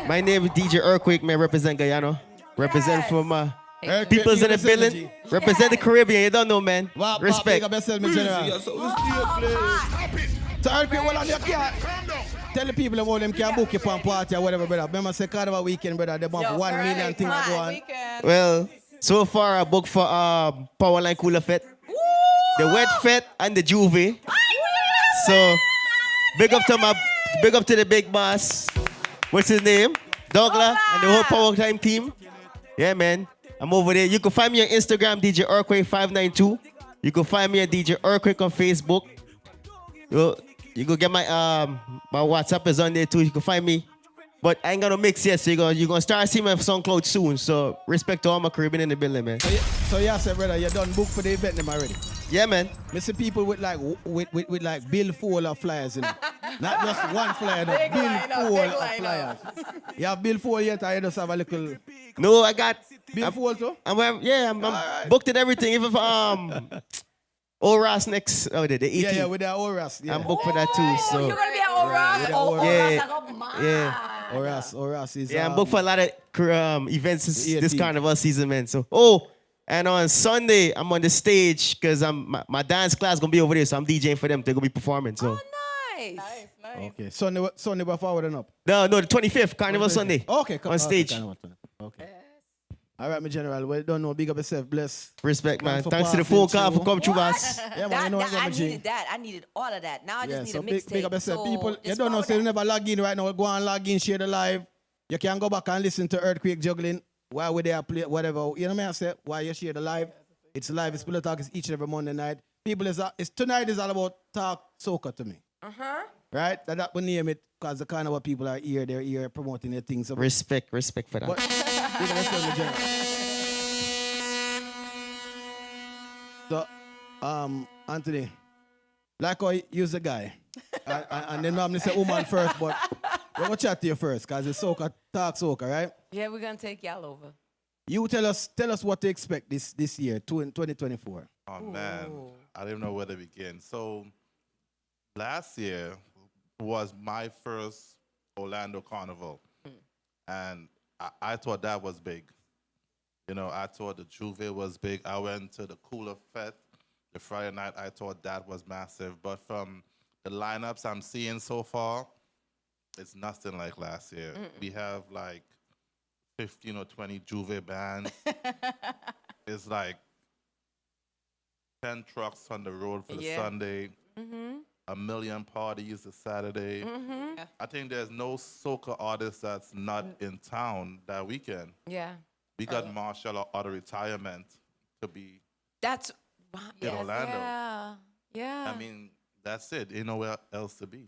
My name is DJ Earthquake, man. Represent Guyana. Represent for my peoples in the building. Represent the Caribbean. You don't know, man. Respect. So Earthquake, well, on your car. Tell the people about them can book you for a party or whatever, brother. Remember, say Carnival weekend, brother. They bump 1 million things go on. Well, so far I booked for Powerline Cooler Fete, the Wet Fete, and the Juvet. So big up to the big boss. What's his name? Douglas and the whole Power Time team. Yeah, man. I'm over there. You can find me on Instagram, DJ Earthquake592. You can find me at DJ Earthquake on Facebook. You go get my WhatsApp is on there too. You can find me. But I ain't gonna mix yet, so you're gonna start seeing my SoundCloud soon. So respect to all my Caribbean in the building, man. So yeah, sir, brother, you done book for the event them already? Yeah, man. I see people with like bill full of flyers, you know? Not just one flyer, no, bill full of flyers. You have bill full yet, or you just have a little? No, I got bill full too. I'm right. Booked and everything. Even for Oras next, the 18th. Yeah, with the Oras. Yeah. I'm booked for that too. So you're gonna be at Oras. Oras is. Yeah, I'm booked for a lot of events this carnival season, man. So and on Sunday I'm on the stage because my dance class gonna be over there, so I'm DJing for them. They're gonna be performing. So. Nice. Okay, Sunday we're forwarding up. No, the 25th, Carnival Sunday. Okay, on stage. Okay. All right, my general. Well, don't know. Big up yourself. Bless. Respect, man. Thanks to the phone call for coming to us. Yeah, man. I needed that. I needed all of that. Now I just need a mixtape. Big up yourself. People, you don't know. So you never log in right now. Go and log in, share the live. You can go back and listen to Earthquake juggling while we there play whatever. You know what I say? While you share the live, it's live. It's Pillow Talk. It's each and every Monday night. People, tonight is all about talk soca to me. Right? That we name it because the kind of what people are here. They're here promoting their things. So respect for that. But, big up yourself, my general. So, Anthony, like I use the guy, and then normally say woman first, but we're going to chat to you first, because it's soca, talk soca, right? Yeah, we're going to take y'all over. You tell us what to expect this year, 2024. Oh, man, I don't know where to begin. So, last year was my first Orlando Carnival, and I thought that was big. You know, I thought the Juvet was big. I went to the Cooler Fete the Friday night. I thought that was massive. But from the lineups I'm seeing so far, it's nothing like last year. We have like 15 or 20 Juvet bands. It's like 10 trucks on the road for the Sunday. 1 million parties the Saturday. I think there's no soca artist that's not in town that weekend. Yeah. We got Marshall out of retirement to be in Orlando. Yeah. I mean, that's it. Ain't nowhere else to be.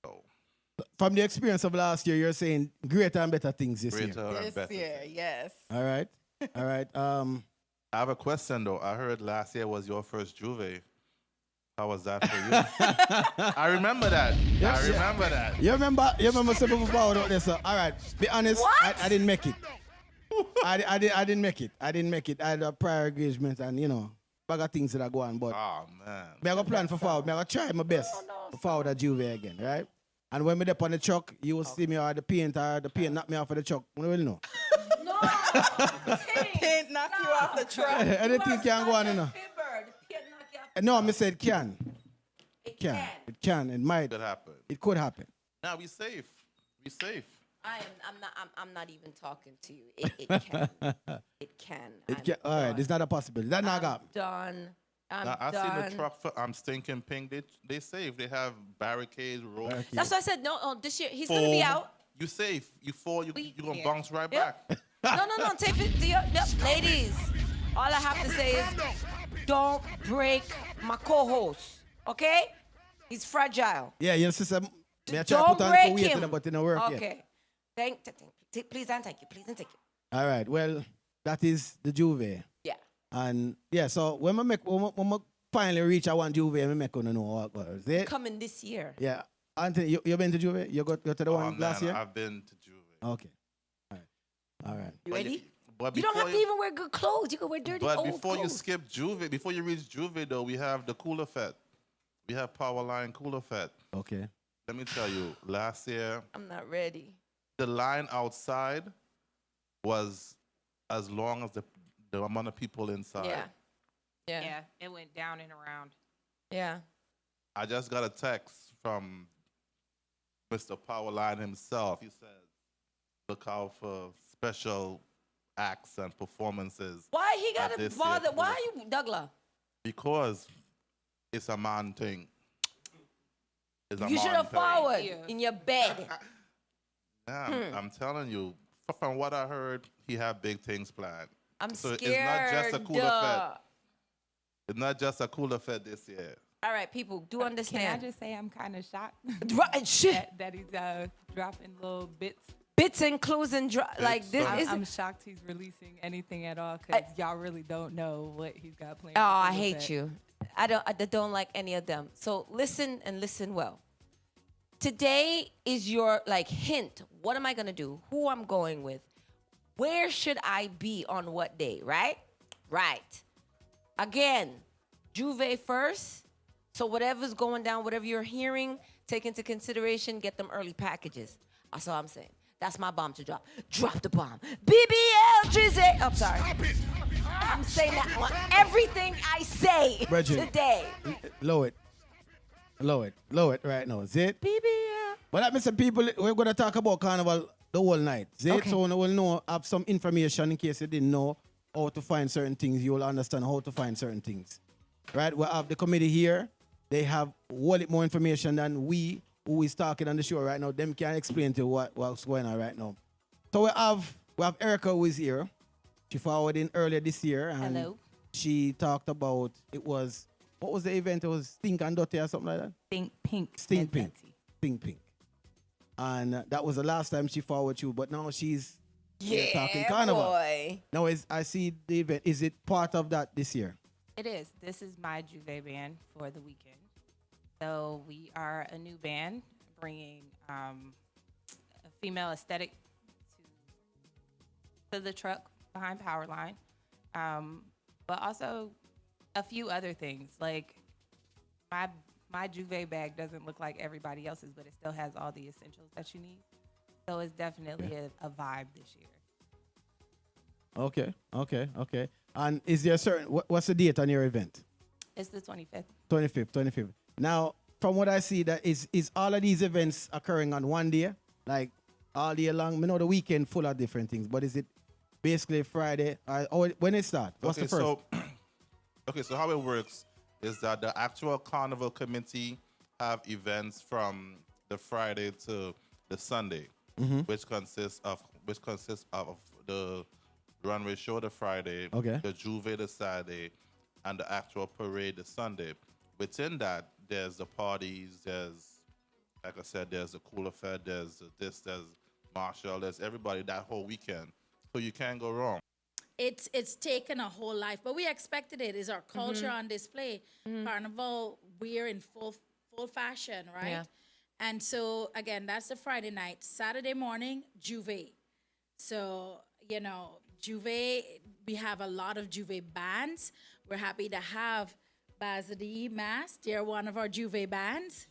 So, from the experience of last year, you're saying greater and better things this year. This year, yes. All right. I have a question, though. I heard last year was your first Juvet. How was that for you? I remember that. I remember that. You remember some people forward out there, so all right. Be honest, I didn't make it. I didn't make it. I had a prior engagement and bag of things that are going, but oh man. I'm gonna plan for forward. I'm gonna try my best to forward at Juvet again, right? And when we're up on the truck, you will see me or the paint knock me off of the truck. We will know. No. Paint knock you off the truck. Anything can go on, No, I said can. It can. It might. Could happen. It could happen. Now we safe. I'm not even talking to you. It can. It can. All right, it's not a possibility. That's not got. Done. I seen the truck. I'm stinking pink. They safe. They have barricades, ropes. That's why I said no. This year he's gonna be out. You safe. You fall. You gonna bounce right back. No. Take it. Yep. Ladies, all I have to say is don't break my co-host. Okay? He's fragile. Yeah, your sister. Don't break him. But it don't work okay. Thank you. Please and thank you. Please and thank you. All right. Well, that is the Juvet. Yeah. And yeah, so when I finally reach, I want Juvet, I make know what was it. Coming this year. Yeah. Anthony, you been to Juvet? You got to the one last year? I've been to Juvet. Okay. All right. You ready? But you don't have to even wear good clothes. You can wear dirty old before clothes. you skip Juvet, before you reach Juvet, though, we have the Cooler Fete. We have Powerline Cooler Fete. Okay. let me tell you, last year, I'm not ready. the line outside was as long as the amount of people inside. Yeah. Yeah. Yeah, it went down and around. Yeah. I just got a text from Mr. Powerline himself. He says, look out for special acts and performances. Why he got at to this bother? year's Why are you, Douglas? Because it's a man thing. It's a You should man have thing. forward you. in your bed. Yeah, I'm telling you, from what I heard, he had big things planned. I'm So scared. it's not just a cooler fed. It's not just a cooler fed this year. All right, people, do Can I understand. just say I'm kind of shocked Right, shit. that he's dropping little bits. Bits and clues and like this I'm- is. I'm shocked he's releasing anything at all because y'all really don't know what he's got planned. Oh, for I Cooler hate Fest. you. I don't like any of them. So listen and listen well. Today is your like hint. What am I gonna do? Who I'm going with? Where should I be on what day? Right? Right. Again, Juvet first. So whatever's going down, whatever you're hearing, take into consideration. Get them early packages. That's all I'm saying. That's my bomb to drop. Drop the bomb. BBL Drizzy. I'm sorry. I'm saying that on everything I say Bridget. today. Low it. Low it right now. Zit. BBL. But that means some people, we're going to talk about Carnival the whole night. Zit, Okay. so we'll know, have some information in case you didn't know how to find certain things. You'll understand how to find certain things. Right? We have the committee here. They have a lot more information than we, who is talking on the show right now. Them can explain to you what's going on right now. So we have Erica who is here. She forwarded in earlier this year. And Hello. she talked about, what was the event? It was Stink and Dirty or something like that? Think pink. Stink and Pink. Dirty. Stink Pink. And that was the last time she forwarded you, but now she's here talking Carnival. boy. Now, I see the event. Is it part of that this year? It is. This is my Juvet band for the weekend. So we are a new band bringing a female aesthetic to the truck behind Powerline, but also a few other things. Like my Juvet bag doesn't look like everybody else's, but it still has all the essentials that you need. So it's definitely a vibe this year. Okay. And is there a certain, what's the date on your event? It's the 25th. 25th. Now, from what I see, that is all of these events occurring on one day, like all day long? I know the weekend full of different things, but is it basically Friday? Or when it start? What's the first? So how it works is that the actual carnival committee have events from the Friday to the Sunday, which consists of the runway show the Friday, Okay. the Juvet the Saturday, and the actual parade the Sunday. Within that, there's the parties, there's, like I said, there's the cooler fed, there's this, there's Marshall, there's everybody that whole weekend. So you can't go wrong. It's taken a whole life, but we expected it. Is our culture on display? Carnival, we're in full fashion, right? Yeah. And so again, that's the Friday night. Saturday morning, Juvet. So Juvet. We have a lot of Juvet bands. We're happy to have Bazadi Mass. They're one of our Juvet bands.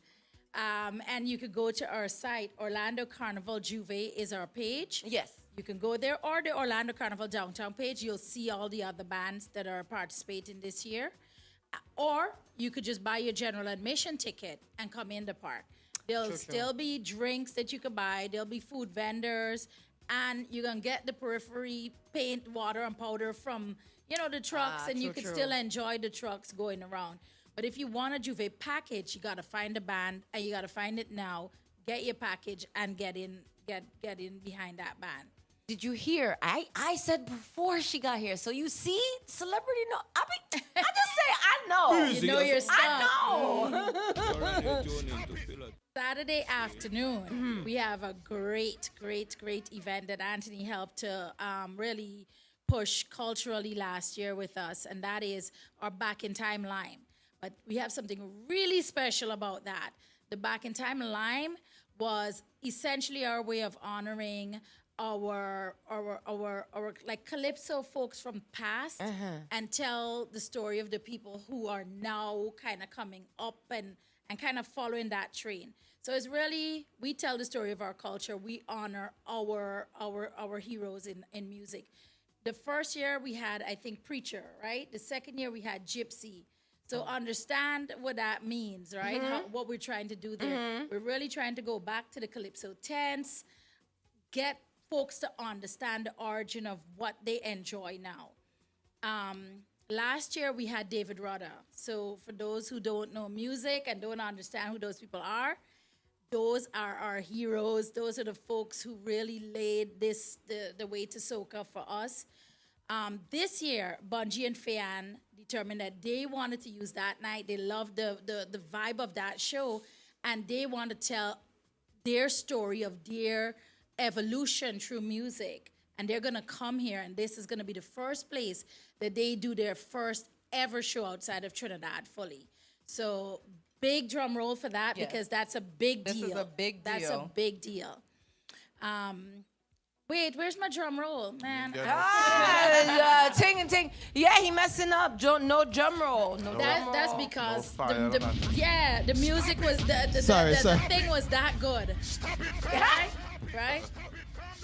And you could go to our site. Orlando Carnival Juvet is our page. Yes. You can go there, or the Orlando Carnival Downtown page. You'll see all the other bands that are participating this year. Or you could just buy your general admission ticket and come in the park. There'll still be drinks that you could buy. There'll be food vendors. And you're going to get the periphery paint, water, and powder from, the trucks. And you can still enjoy the trucks going around. But if you want a Juvet package, you got to find a band. And you got to find it now. Get your package and get in behind that band. Did you hear? I said before she got here. So you see, celebrity know. I just say I know. You know your stuff. I know. Saturday afternoon, we have a great event that Anthony helped to really push culturally last year with us, and that is our Back in Time Lime. But we have something really special about that. The Back in Time Lime was essentially our way of honoring our like calypso folks from past and tell the story of the people who are now kind of coming up and kind of following that train. So it's really, we tell the story of our culture. We honor our heroes in music. The first year we had, I think, Preacher, right? The second year we had Gypsy. So understand what that means, right? What we're trying to do there. We're really trying to go back to the Calypso tents, get folks to understand the origin of what they enjoy now. Last year we had David Rudder. So for those who don't know music and don't understand who those people are, those are our heroes. Those are the folks who really laid the way to soca for us. This year, Bungie and Fayan determined that they wanted to use that night. They loved the vibe of that show, and they want to tell their story of their evolution through music. And they're going to come here, and this is going to be the first place that they do their first ever show outside of Trinidad fully. So big drum roll for that, because that's a big deal. This is a big deal. That's a big deal. Wait, where's my drum roll, man? Ting and ting. Yeah, he messing up. No drum roll. No drum roll. That's because No fire, nothing. the music was Sorry. the thing was that good. Right?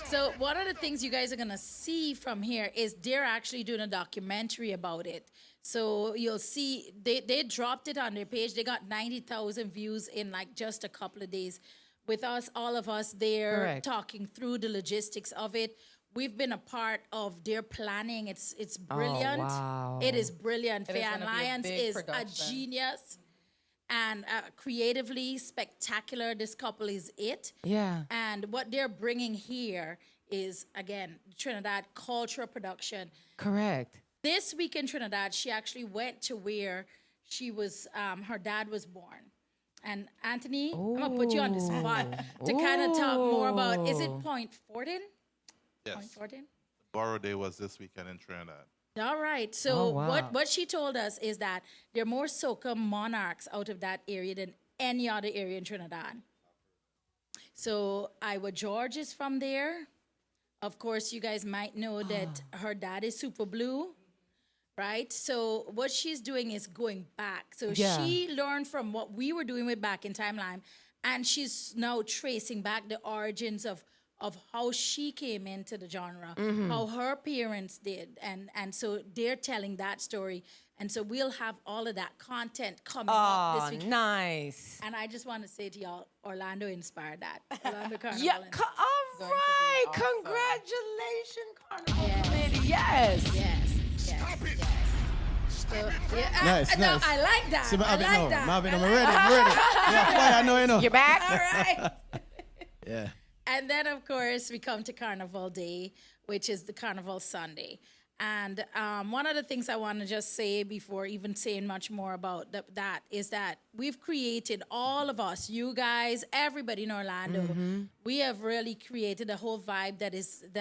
So one of the things you guys are gonna see from here is they're actually doing a documentary about it. So you'll see they dropped it on their page. They got 90,000 views in like just a couple of days. With us, all of us there, Correct. talking through the logistics of it. We've been a part of their planning. It's brilliant. wow. It is brilliant. It is Fayan gonna be a Lyons big is production. a genius and creatively spectacular. This couple is it. Yeah. And what they're bringing here is, again, Trinidad cultural production. Correct. This week in Trinidad, she actually went to where she was, her dad was born. And Anthony, I'm gonna put you on the spot to kind of talk more about, is it Point Fortin? Yes. Point Fortin? Borrow Day was this weekend in Trinidad. All right. So wow. what she told us is that there are more soca monarchs out of that area than any other area in Trinidad. So Iowa George is from there. Of course, you guys might know that her dad is Super Blue, right? So what she's doing is going back. So Yeah. she learned from what we were doing with Back in Timeline, and she's now tracing back the origins of how she came into the genre, how her parents did. And so they're telling that story. And so we'll have all of that content coming up Oh, this week. nice. And I just want to say to y'all, Orlando inspired that. Orlando Carnival. Yeah. and- All right. awesome. Congratulations, Carnival Yes. Committee. Yes. Yes. So, yeah, Nice, no, nice. I like that. See, I like that. Marvin, I'm ready. Yeah, fire, no, you know. You're back? All right. Yeah. And then, of course, we come to Carnival Day, which is the Carnival Sunday. And one of the things I want to just say before even saying much more about that is that we've created, all of us, you guys, everybody in Orlando, we have really created a whole vibe that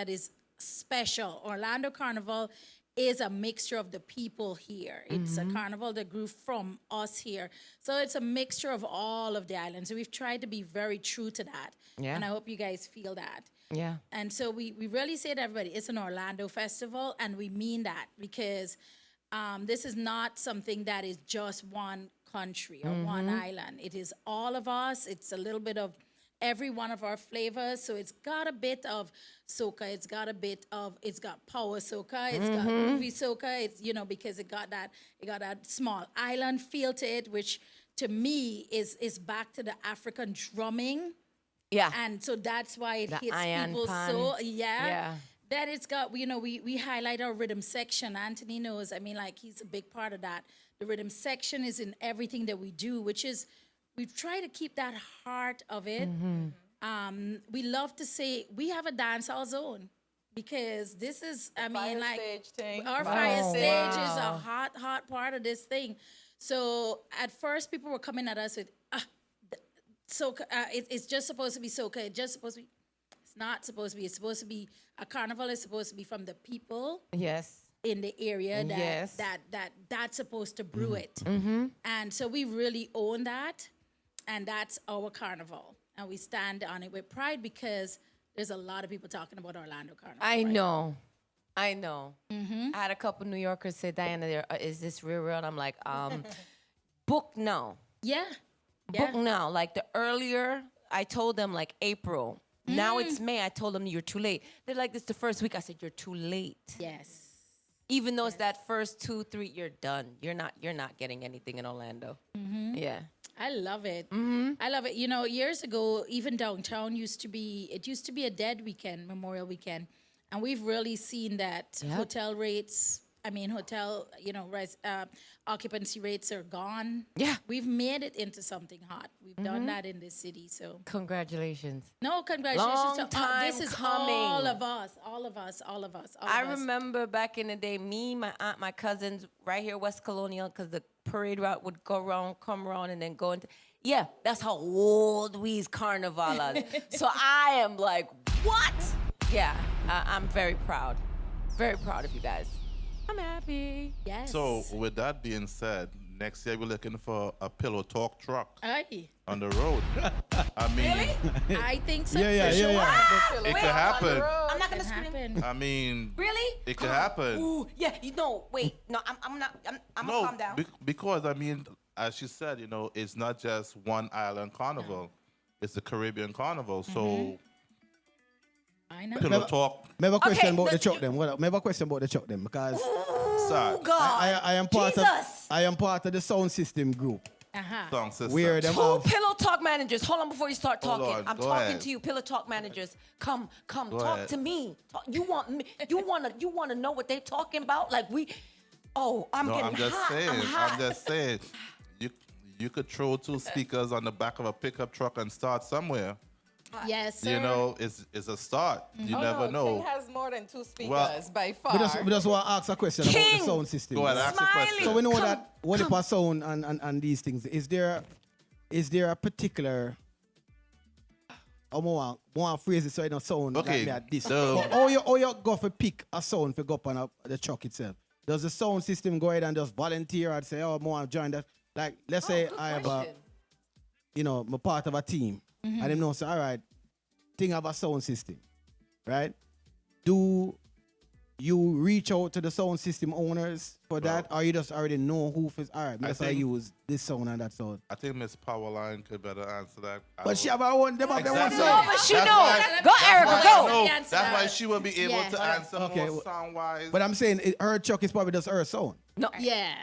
is special. Orlando Carnival is a mixture of the people here. It's a carnival that grew from us here. So it's a mixture of all of the islands. So we've tried to be very true to that. Yeah. And I hope you guys feel that. Yeah. And so we really say to everybody, it's an Orlando festival, and we mean that because this is not something that is just one country or one island. It is all of us. It's a little bit of every one of our flavors. So it's got a bit of soca. It's got power soca. It's got movie soca. It's, because it got that small island feel to it, which to me is back to the African drumming. Yeah. And so that's why it The hits iron people pan. so, Yeah. That it's got, we highlight our rhythm section. Anthony knows, he's a big part of that. The rhythm section is in everything that we do, which is, we try to keep that heart of it. We love to say, we have a dancehall zone because this is, our fire stage is a hot part of this thing. So at first people were coming at us with, soca, it's just supposed to be soca. It's just supposed to be. It's not supposed to be. It's supposed to be a carnival. Is supposed to be from the people Yes. in the area Yes. that's supposed to brew it. And so we really own that, and that's our carnival, and we stand on it with pride because there's a lot of people talking about Orlando Carnival. I right know. I had a couple New Yorkers say, Diana, is this real? And I'm like, book no. Yeah. book now. Like the earlier I told them like April. Now it's May. I told them you're too late. They're like, this is the first week. I said, you're too late. Yes. Even though it's that first 2, 3, you're done. You're not getting anything in Orlando. Yeah. I love it. I love it. You know, years ago, even downtown used to be a dead weekend, Memorial Weekend. And we've really seen that hotel rates, occupancy rates are gone. Yeah. We've made it into something hot. We've done that in this city. So Congratulations. no, congratulations. Long time this is coming. all of us. I remember back in the day, me, my aunt, my cousins, right here, West Colonial, because the parade route would go around, come around, and then go into. Yeah, that's how old we's carnivalas. So I am like, what? Yeah, I'm very proud. Very proud of you guys. I'm happy. Yes. So with that being said, next year we're looking for a Pillow Talk truck Aye. on the road. I mean, I think so. Yeah. it could happen. I'm not gonna Can scream. happen. I mean, Really? it could happen. Ooh, yeah. You know, wait. No, I'm not. I'm gonna calm down. Because I mean, as she said, you know, it's not just one island carnival; it's the Caribbean carnival. So I know. Pillow Talk. Maybe a question Okay, about the the- truck them. Maybe a question about the truck them because Sorry. Oh God. I am part of Jesus. I am part of the sound system group. Song system. Where them Two have Pillow Talk managers. Hold on before you start Hold talking. on, I'm go talking ahead. to you, Pillow Talk managers. Come, Go talk ahead. to me. You want me? You wanna know what they talking about? Like we. Oh, I'm No, getting I'm just hot. saying. I'm hot. I'm just saying. You could throw 2 speakers on the back of a pickup truck and start somewhere. Yes, sir. You know, it's a start. You never King know. has more than 2 speakers Well, by far. we just want to ask a question about King. the sound system. Go ahead, ask a Smiley. question. So we know Come, that what if a sound and these things, is there a particular I want to phrase it so it don't sound Okay, like me at this. so- But how you go for pick a sound for go up on the truck itself? Does the sound system go ahead and just volunteer and say, oh, I want to join that? Like, let's say I have I'm a part of a team. And them know say, all right, thing have a sound system, right? Do you reach out to the sound system owners for that, or you just already know who is all right? I Let's think- use this sound and that sound. I think Miss Powerline could better answer that. But she have her own. Them have their own Exactly. sound. But she That's know. why- Go, Erica, why I go. know- Answer That's why that. she will be able Yeah. to answer Okay, more sound wise. But I'm saying her truck is probably just her sound. No. Yeah.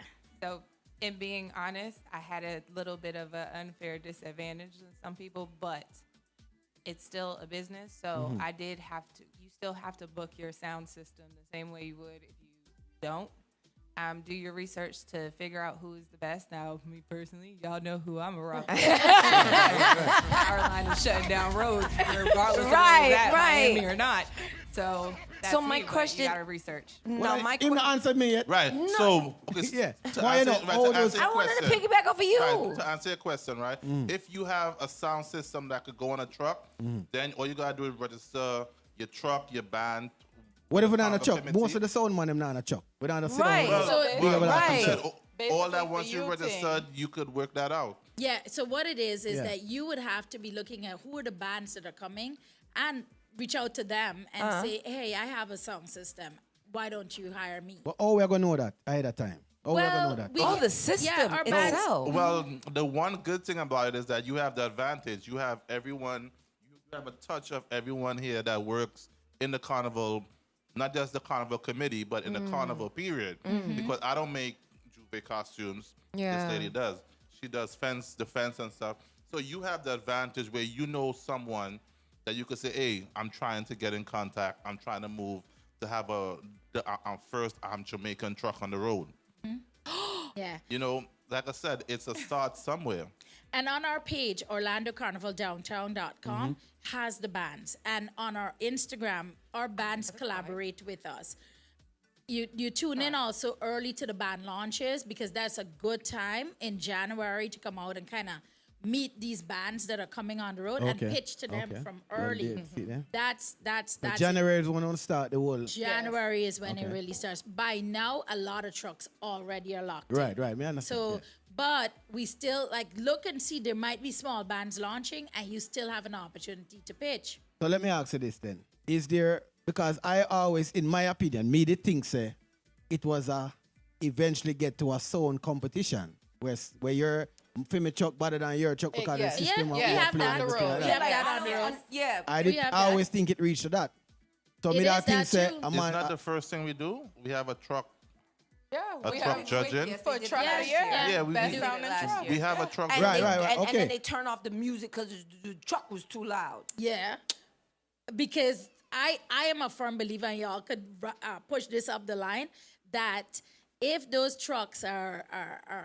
So, in being honest, I had a little bit of an unfair disadvantage than some people, but it's still a business. So I did have to. You still have to book your sound system the same way you would if you don't. Do your research to figure out who is the best. Now, me personally, y'all know who I'm a rock. Our line is shutting down roads, regardless of Right, whether that right. Miami or not. So, that's So my you, but question- you gotta research. No, my Him not answered me yet. right. So okay, Yeah. to Why answer, not? right, All to those- answer your I wanted to question. piggyback off of you. Right, to answer your question, right? If you have a sound system that could go on a truck, then all you gotta do is register your truck, your band. What if we're not on a Park truck? committee. Most of the sound man them not on a truck. We're not on a sit Right. down. So- Big up on that. Right. Said, all Basically that for once you you, registered, you could work that out. Yeah, so what it is Yeah. that you would have to be looking at who are the bands that are coming and reach out to them and say, hey, I have a sound system. Why don't you hire me? But how we are gonna know that ahead of time? How we are gonna know that? Oh, the system our bands- itself. Well, the one good thing about it is that you have the advantage. You have everyone, you have a touch of everyone here that works in the carnival, not just the carnival committee, but in the carnival period. Because I don't make Juvet costumes. Yeah. This lady does. She does the fence and stuff. So you have the advantage where you know someone that you could say, hey, I'm trying to get in contact. I'm trying to move to have the first Jamaican truck on the road. Yeah. You know, like I said, it's a start somewhere. And on our page, OrlandoCarnivalDowntown.com has the bands. And on our Instagram, our bands collaborate with us. You tune in also early to the band launches because that's a good time in January to come out and kind of meet these bands that are coming on the road and Okay, pitch to them okay. from Well, early. yeah, see there? That's January is when we start the whole. January is when it Okay. really starts. By now, a lot of trucks already are locked in. Right. Me understand. So, but we still look and see there might be small bands launching, and you still have an opportunity to pitch. So let me ask you this then. Is there, because I always, in my opinion, me did think say it was eventually get to a sound competition where you're for me truck better than your truck because yes. the system Yeah, of we have play that. and everything like We that. have that on the road. Yeah. I always think it reached to that. So me It that is thing that say, too. I'm It's on, not the first thing we do. We have a truck Yeah, A we truck have judging? Yes, for they did truck of last the year. year. Yeah, we Best did sounding last truck. year. We have a truck And, Right, they, right, right, and okay. then they turn off the music because the truck was too loud. Yeah, because I am a firm believer, and y'all could push this up the line, that if those trucks are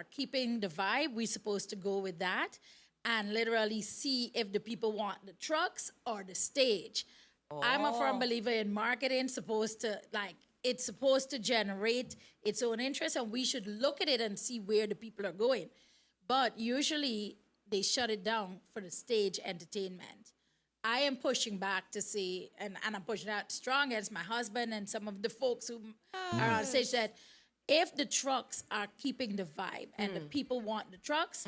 keeping the vibe, we're supposed to go with that and literally see if the people want the trucks or the stage. I'm a firm believer in marketing, it's supposed to generate its own interest, and we should look at it and see where the people are going. But usually they shut it down for the stage entertainment. I am pushing back to see, and I'm pushing out strong as my husband and some of the folks who are on stage, that if the trucks are keeping the vibe and the people want the trucks,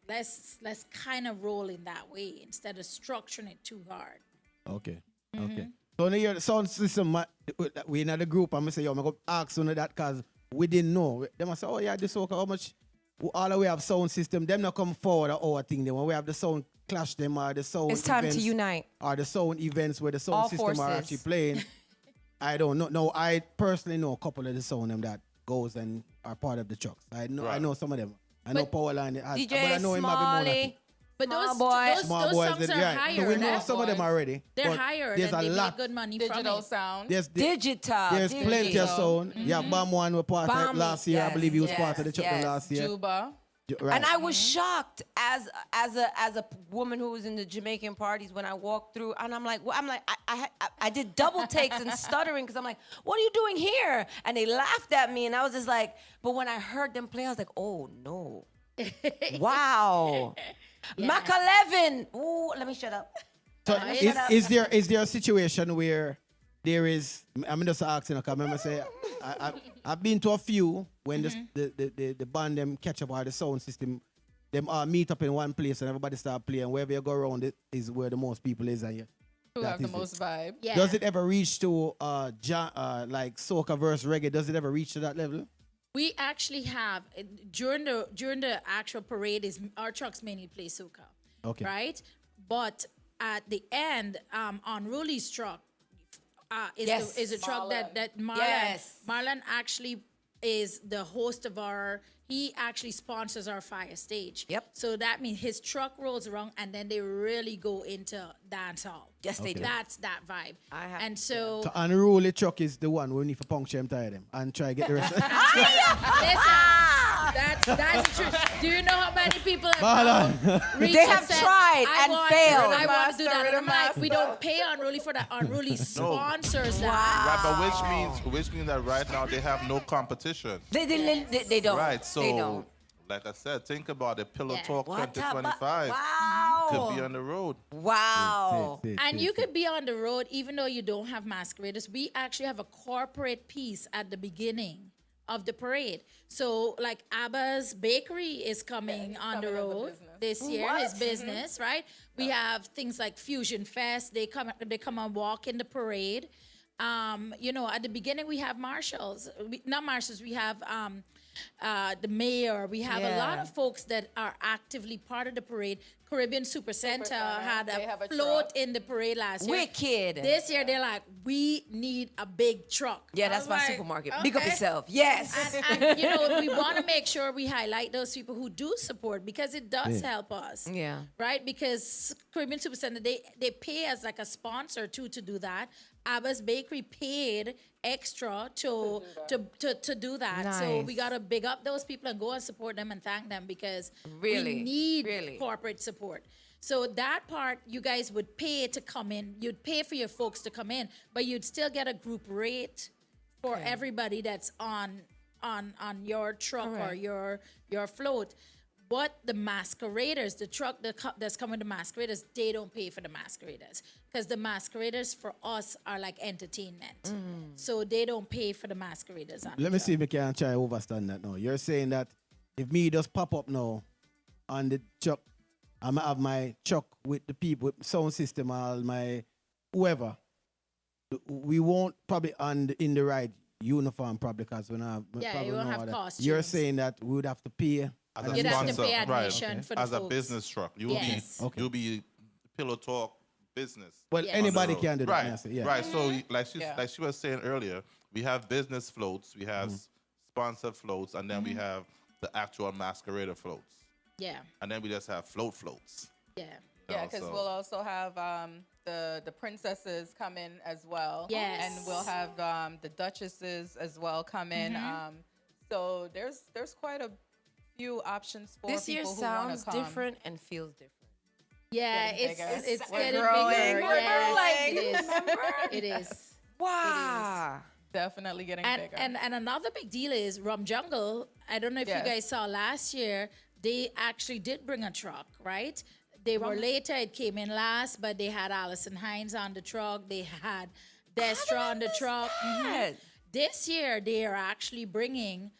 let's kind of roll in that way instead of structuring it too hard. Okay. Okay. So now your sound system, we in the group, I'm going to say, yo, I'm going to ask you that because we didn't know. They must say, oh yeah, this okay, how much, all the way have sound system, them not come forward or our thing. Then when we have the sound clash them or the sound It's time events, to unite. or the sound events where the sound All system are forces. actually playing. I don't know. No, I personally know a couple of the sound them that goes and are part of the trucks. I know some of them. I know Powerline has, but I DJ know him have been more than Smalley. But Small those, boy. those, small those boys. songs That, are yeah. higher. So we know right? some of them already. They're but higher there's and a they lot. make good money from Digital it. sound. There's Digital. There's plenty of digital. sound. Yeah, Bam One was part of it Bam, last year. I yes, believe he was yes, part of the Chuck yes. last year. Juba. Right. And I was shocked as a woman who was in the Jamaican parties when I walked through, and I'm like, I did double takes and stuttering because I'm like, what are you doing here? And they laughed at me, and I was just like, but when I heard them play, I was like, oh no, wow, Mac 11. Ooh, let me shut up. So shut up. is there a situation where there is? I'm just asking. I remember say I've been to a few when the band them catch up or the sound system, them all meet up in one place and everybody start playing. Wherever you go around, it is where the most people is, and Who that have the is it. most vibe. Yeah. Does it ever reach to like soca versus reggae? Does it ever reach to that level? We actually have during the actual parade is our trucks mainly play soca. Okay. Right? But at the end, on Ruli's truck, Yes. is a truck that Marlon Yes. Marlon actually is the host of he actually sponsors our fire stage. Yep. So that means his truck rolls around and then they really go into dance hall. Yes, they do. That's that vibe. I have- and so So unruly truck is the one we need to puncture him, tire them, and try to get the rest. listen, that's the truth. Do you know how many people have Marlon. reached They and have said, tried I and want- failed. I want to do that. And I'm Master, like, we don't pay Unruly for that. Unruly sponsors that. Right, but which means that right now they have no competition. They don't. Right, They so don't. like I said, think about it. Pillow Yeah. Talk What 2025 Wow. could be on the road. Wow. And you could be on the road even though you don't have masqueraders. We actually have a corporate piece at the beginning of the parade. So like Abba's Bakery is coming on the coming as a road business. this year, his business, right? We have things like Fusion Fest. They come and walk in the parade. At the beginning we have marshals. We have the mayor. We have a lot Yeah. of folks that are actively part of the parade. Caribbean Super Center Center, had they a have a float truck. in the parade last year. Wicked. This year they're like, we need a big truck. Yeah, I that's was my like, supermarket. Big up okay. yourself. Yes. And we want to make sure we highlight those people who do support because it does help us. Yeah. Right? Because Caribbean Super Center, they pay us like a sponsor to do that. Abba's Bakery paid extra to do that. So Nice. we gotta big up those people and go and support them and thank them because Really, we need really. corporate support. So that part you guys would pay to come in. You'd pay for your folks to come in, but you'd still get a group rate for everybody that's on your truck or Correct. your float. But the masqueraders, the truck that's coming to masqueraders, they don't pay for the masqueraders because the masqueraders for us are like entertainment. So they don't pay for the masqueraders. On the Let me truck. see if I can try to overstand that now. You're saying that if me just pop up now on the truck, I'm gonna have my truck with the people, with sound system, all my whoever. We won't probably in the right uniform probably because we don't have. Yeah, probably you won't know have all that. costumes. You're saying that we would have to pay As a You'd have to sponsor, pay right? admission for the As a folks. business truck, Yes. you'll be Pillow Talk business. Well, Yes. anybody on the road. can do that. Right, may I say, yeah. right. So like Yeah. she was saying earlier, we have business floats, we have sponsored floats, and then we have the actual masquerader floats, Yeah. and then we just have floats. Yeah. Yeah, because Also. we'll also have the princesses come in as well. Yes. And we'll have the duchesses as well come in. So there's quite a few options for This year people who want sounds to come. different and feels different. Yeah, Getting it's bigger. it's We're getting growing. bigger. We're Yeah, growing. it is. Remember? It is. Wow. Definitely getting And, bigger. and another big deal is Rum Jungle. I don't know if you Yes. guys saw last year, they actually did bring a truck, right? They were later, it came in last, but they had Allison Hines on the truck. They had Destra on the truck. that? This year, they are actually bringing,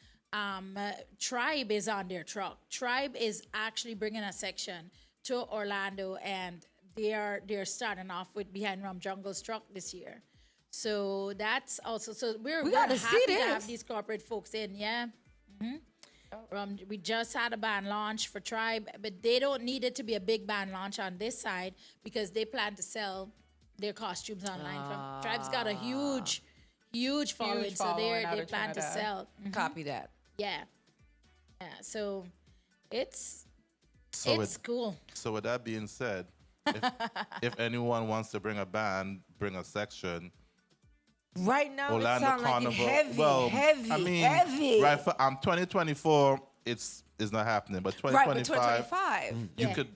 Tribe is on their truck. Tribe is actually bringing a section to Orlando, and they're starting off with Behind Rum Jungle's truck this year. So that's also, so we're gotta see happy to this. have these corporate folks in, yeah. We just had a band launch for Tribe, but they don't need it to be a big band launch on this side because they plan to sell their costumes online. From Tribe's got a huge following, so following out they of plan to Trinidad. sell. Copy that. Yeah, so it's So it's cool. So with that being said, if anyone wants to bring a band, bring a section, Right now, Orlando it sounds like Carnival. it's heavy, well, heavy, I mean, heavy. right? For 2024, it's not happening. But Right, but 2025, 2025. you Yeah. could.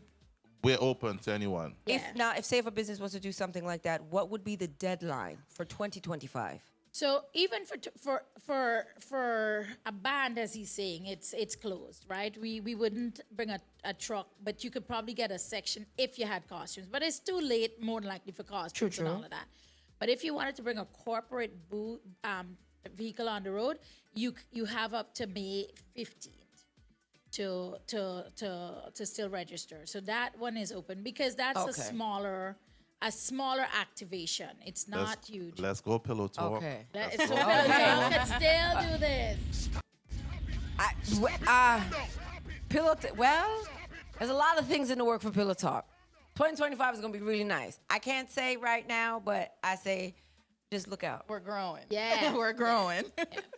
We're open to anyone. Yeah. If say if a business was to do something like that, what would be the deadline for 2025? So even for a band, as he's saying, it's closed, right? We wouldn't bring a truck, but you could probably get a section if you had costumes. But it's too late, more than likely, for costumes and all of that. But if you wanted to bring a corporate vehicle on the road, you have up to May 15th to still register. So that one is open because that's Okay. a smaller activation. It's not huge. Let's go Pillow Talk. Okay. So Let's go. we can still do this. Well, there's a lot of things in the work for Pillow Talk. 2025 is going to be really nice. I can't say right now, but I say just look out. We're growing. Yeah. We're growing.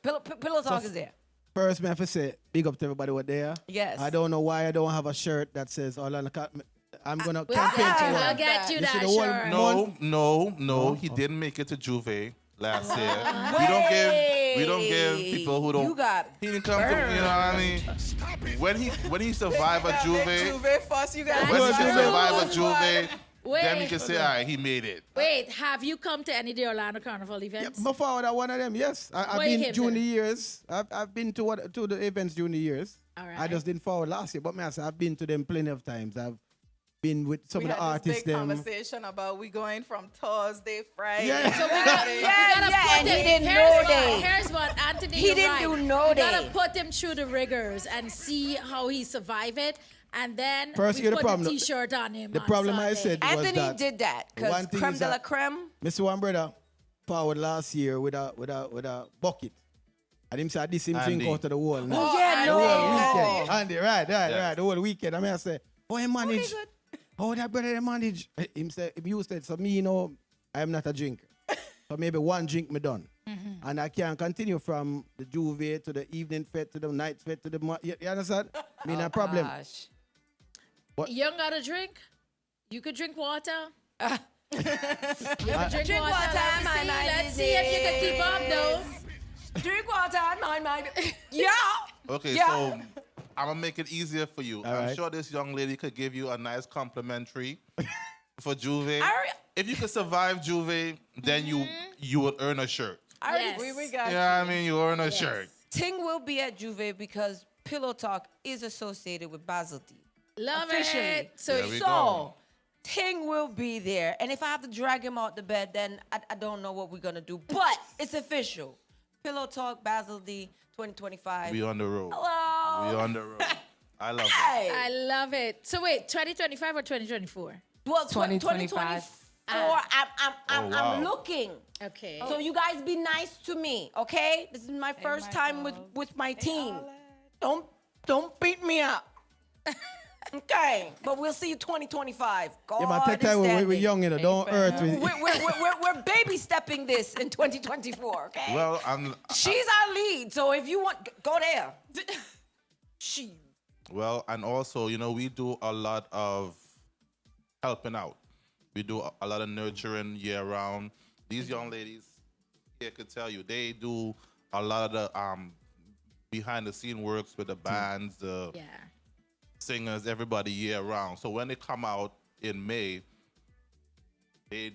Pillow Talk is there. First, man, I have to say, big up to everybody who there. Yes. I don't know why I don't have a shirt that says Orlando. I'm gonna We'll campaign get you, for we'll one. get you You that see the whole shirt. No, he didn't make it to Juvet last year. We don't give people who don't. You got He didn't come to. You know what I mean? When he survived a Juvet, Juve fuss, you guys. when he Juve. survived a Juvet, Wait. then we can say, all right, he made it. Wait, have you come to any of the Orlando Carnival events? Before that, one of them, yes. I've Where you been came during to? the years. I've been to the events during the years. All right. I just didn't forward last year, but man, I've been to them plenty of times. I've been with some We of the had artists. this big Them. conversation about we going from Thursday, Friday. Yeah. So We gotta yeah, put and he him- didn't here's know what- day. Here's what Anthony. He you're didn't right. do no We gotta day. put him through the rigors and see how he survive it, and then First, we here's the put problem. the T-shirt on him. The on problem I Sunday. said was Anthony that did that one because thing creme is de la that- creme. Mr. One brother forward last year with a bucket. And him said this him drink Andy. out of the wall. now. Oh, yeah, The no. whole weekend. Andy, right. Yes. The whole weekend. I mean, I say, oh, he manage. Oh, that brother, he manage. Him say, you said, so me, I am not a drinker. So maybe one drink me done. And I can continue from the Juvet to the evening fete to the night fete to the... You understand? Me no problem. Gosh. You don't gotta drink. You could drink water. You could drink, Drink water. water, Let's my see. Let's see if you can keep up, though. Drink water, mind. Yeah. Okay, Yeah. so I'm gonna make it easier for you. I'm right. sure this young lady could give you a nice complimentary for Juve. I If you could survive Juve, then you would earn a shirt. Yes. We got Yeah, I mean you earn a shirt. Ting will be at Juve because Pillow Talk is associated with Basel D. Love Officially. it. There we So, go. Ting will be there. And if I have to drag him out the bed, then I don't know what we're going to do. But it's official. Pillow Talk, Basel D, 2025. We on the road. Hello. We on the road. I love it. Hey. I love it. So wait, 2025 or 2024? Well, 2025. 2024, I'm wow. looking. Okay. So you guys be nice to me, okay? This is my first time with my team. Don't Don't beat me up. Okay, but we'll see you 2025. God Yeah, man, take time when we're young, you know. Don't hurt me. We're baby stepping this in 2024, okay? Well, She's our lead, so if you want, go there. She. well, and also, you know, we do a lot of helping out. We do a lot of nurturing year round. These young ladies here could tell you they do a lot of the behind the scene works with the bands, the singers, everybody year round. So when they come out in May, they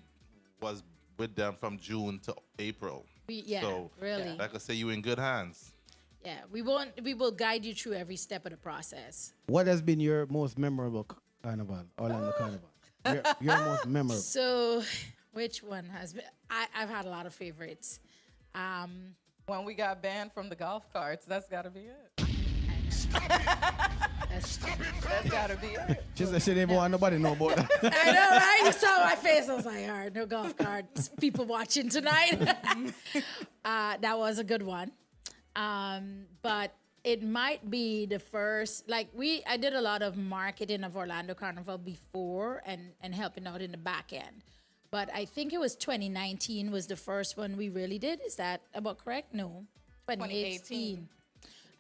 was with them from June to April. So, really. like I say, you in good hands. Yeah, we will guide you through every step of the process. What has been your most memorable carnival, Orlando Carnival? Your most memorable. So, which one has been? I've had a lot of favorites. When we got banned from the golf carts, that's got to be it. That's got to be it. She said she didn't want nobody know about that. I know, right? You saw my face. I was like, all right, no golf carts. People watching tonight. That was a good one. But it might be the first, like I did a lot of marketing of Orlando Carnival before and helping out in the back end. But I think it was 2019 was the first one we really did. Is that about correct? No, 2018.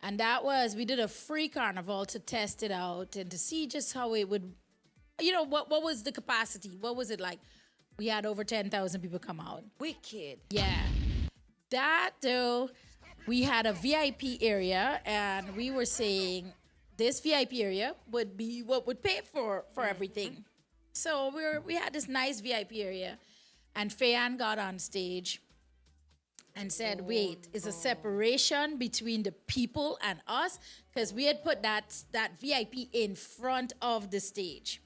And that was, we did a free carnival to test it out and to see just how it would, you know, what was the capacity? What was it like? We had over 10,000 people come out. Wicked. Yeah. That though, we had a VIP area and we were saying this VIP area would be what would pay for everything. So we had this nice VIP area and Fayan got on stage and said, wait, is a separation between the people and us? Because we had put that VIP in front of the stage.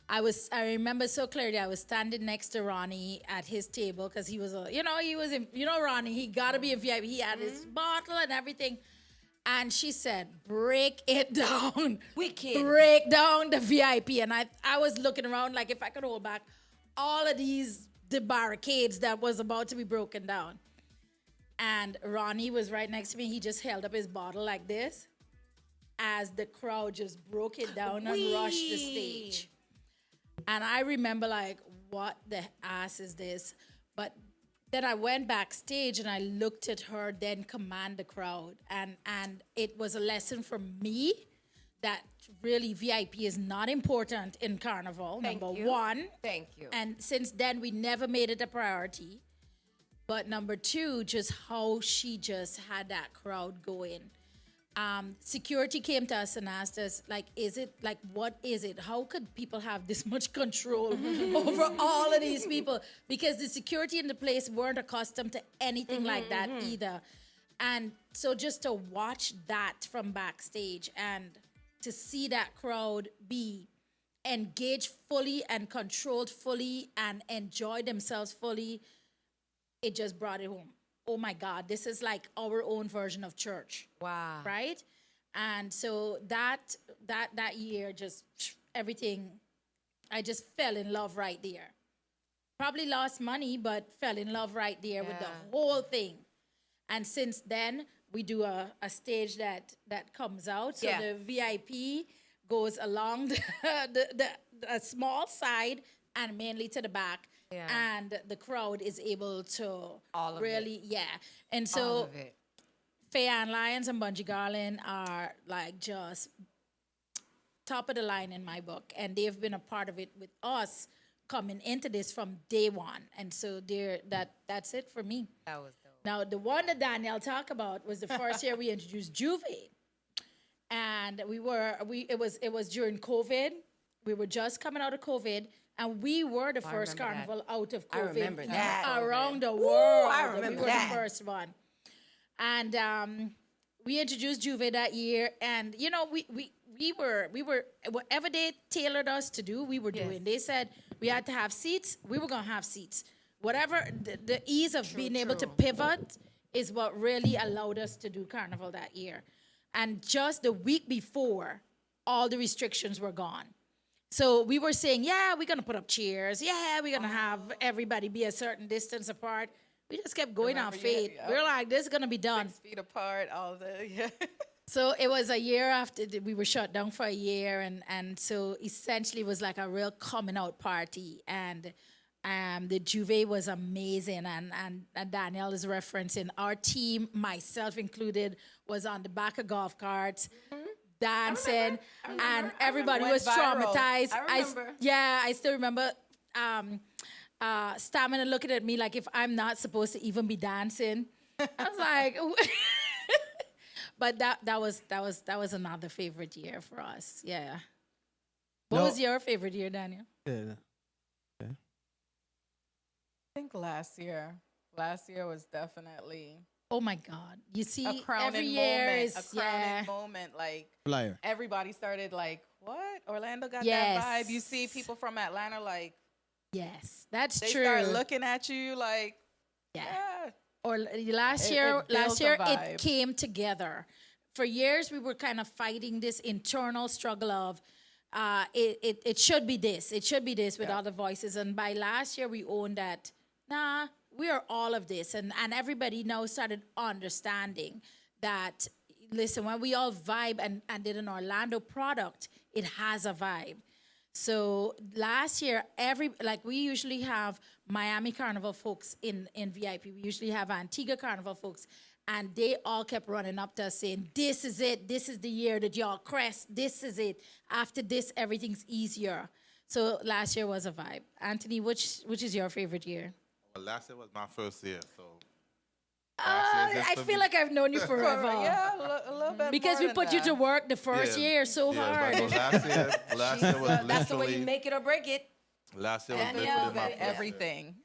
I remember so clearly, I was standing next to Ronnie at his table because he was Ronnie, he got to be a VIP. He had his bottle and everything. And she said, break it down. Wicked. Break down the VIP. And I was looking around like if I could hold back all of the barricades that was about to be broken down. And Ronnie was right next to me. He just held up his bottle like this as the crowd just broke it down and rushed the stage. And I remember like, what the ass is this? But then I went backstage and I looked at her then command the crowd. And it was a lesson for me that really VIP is not important in Carnival, number one. Thank you. And since then, we never made it a priority. But number two, just how she just had that crowd going. Security came to us and asked us, like, what is it? How could people have this much control over all of these people? Because the security in the place weren't accustomed to anything like that either. And so just to watch that from backstage and to see that crowd be engaged fully and controlled fully and enjoy themselves fully, it just brought it home. Oh my God, this is like our own version of church. Wow. Right? And so that year, just everything, I just fell in love right there. Probably lost money, but fell in love right there with the whole thing. And since then, we do a stage that comes out. So the VIP goes along the small side and mainly to the back. Yeah. And the crowd is able to And so Faye-Ann Lyons and Bungie Garland are like just top of the line in my book. And they've been a part of it with us coming into this from day one. And so that's it for me. That was dope. Now, the one that Danielle talked about was the first year we introduced Juvet. And it was during COVID. We were just coming out of COVID. And we were the first carnival out of COVID. I remember that. Around the world. Ooh, I remember we were that. the first one. And we introduced Juvet that year. And, you know, we were, whatever they tailored us to do, we were doing. They said we had to have seats. We were going to have seats. Whatever, the ease of being able to pivot is what really allowed us to do Carnival that year. And just the week before, all the restrictions were gone. So we were saying, yeah, we're going to put up chairs. Yeah, we're going to have everybody be a certain distance apart. We just kept going on faith. We're like, this is going to be done. 6 feet apart, all the, So it was a year after we were shut down for a year, and so essentially it was like a real coming out party, and the Juvet was amazing, and Danielle is referencing our team, myself included, was on the back of golf carts. Dancing, and everybody Went was viral. traumatized. I remember. I still remember Stamina looking at me like if I'm not supposed to even be dancing. I was like, but that was another favorite year for us. Yeah. What No. was your favorite year, Daniel? Yeah. I think last year was definitely Oh my God! You see, a crowning every year moment. is A crowning moment. Like Flyer. everybody started like, what? Orlando got Yes. that vibe. You see people from Atlanta like yes, that's they true. start looking at you like, yeah. yeah. Or last It year, built a it vibe. came together. For years, we were kind of fighting this internal struggle of it should be this, it should be this with other voices. And by last year, we owned that. Nah, we are all of this, and everybody now started understanding that. Listen, when we all vibe and did an Orlando product, it has a vibe. So last year, we usually have Miami Carnival folks in VIP. We usually have Antigua Carnival folks, and they all kept running up to us saying, "This is it. This is the year that y'all crest. This is it. After this, everything's easier." So last year was a vibe. Anthony, which is your favorite year? Well, last year was my first year, so. I feel like I've known you forever. Yeah, a little bit Because more we than put you that. to work the first year so hard. But no, last year was That's the way you literally. make it or break it. Last year was Danielle literally my said first year. everything.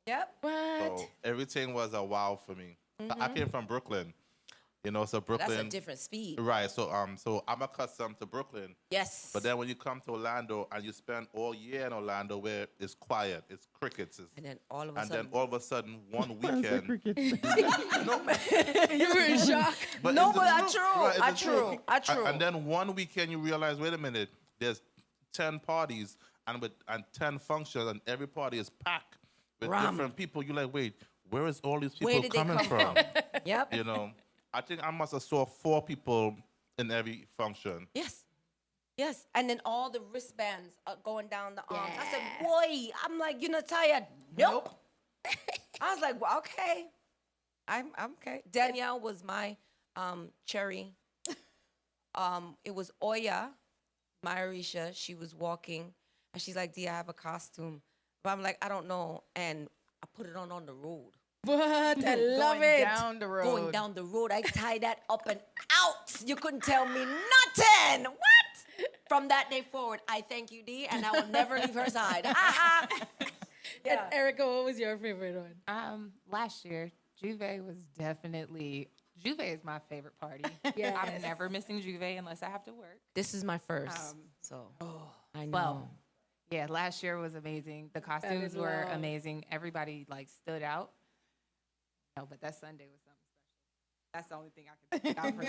Yep. What? So everything was a wow for me. I came from Brooklyn, so That's Brooklyn. a different speed. Right. So I'm accustomed to Brooklyn, Yes. but then when you come to Orlando and you spend all year in Orlando where it's quiet, it's crickets, And then all of a and sudden. then all of a sudden one weekend. You were in shock. But No, it's the but I truth. true. Right, it's I the true. truth. I true. And then one weekend you realize, wait a minute, there's 10 parties and 10 functions, and every party is packed with Ram. different people. You're like, wait, where is all these Where people did they coming come from? Yep. I think I must have saw 4 people in every function. Yes. Yes. And then all the wristbands are going down the arms. I said, Yeah. boy, I'm like, you're not tired? Nope. I was like, well, okay. I'm okay. Danielle was my cherry. It was Oya, Marisha. She was walking, and she's like, do you have a costume? But I'm like, I don't know. And I put it on the road. What? I love Going it. down the road. Going down the road, I tied that up and out. You couldn't tell me nothing. What? From that day forward, I thank you, D, and I will never leave her side. And Erica, what was your favorite one? Last year, Juvet was definitely. Juvet is my favorite party. Yes. I'm never missing Juvet unless I have to work. This is my first. So I know. Well, yeah, last year was amazing. The costumes in were love. amazing. Everybody stood out. No, but that Sunday was something special. That's the only thing I can think out for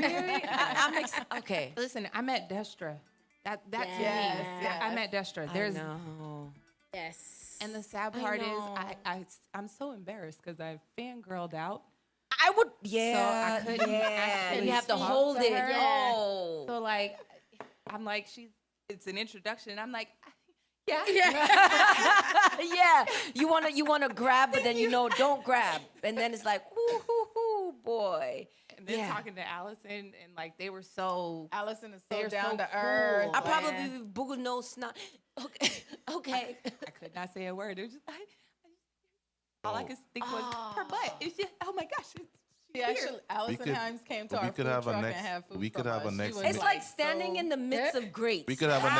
me. I'm okay. Listen, I met Destra. That's Yes. me. Yes. I met Destra. I There's know. Yes. and the sad part is know. I'm so embarrassed because I fangirled out. I would, yeah. So I couldn't yeah. actually And you have to speak hold to it. her. Oh. So I'm like it's an introduction. I'm like, yeah. Yeah. You wanna grab, but then don't grab. And then it's like, ooh, boy. And then Yeah. talking to Allison and they were so Allison is They're so down so to earth. cool. I probably be boogle nose snot. Okay. I could not say a word. It was just all I could think was her butt. It's just oh my gosh. She actually, Allison could- Himes came to we our could food have a truck next- and have food we could from have a us. She next was It's like standing so- in the midst of greats. We could have How a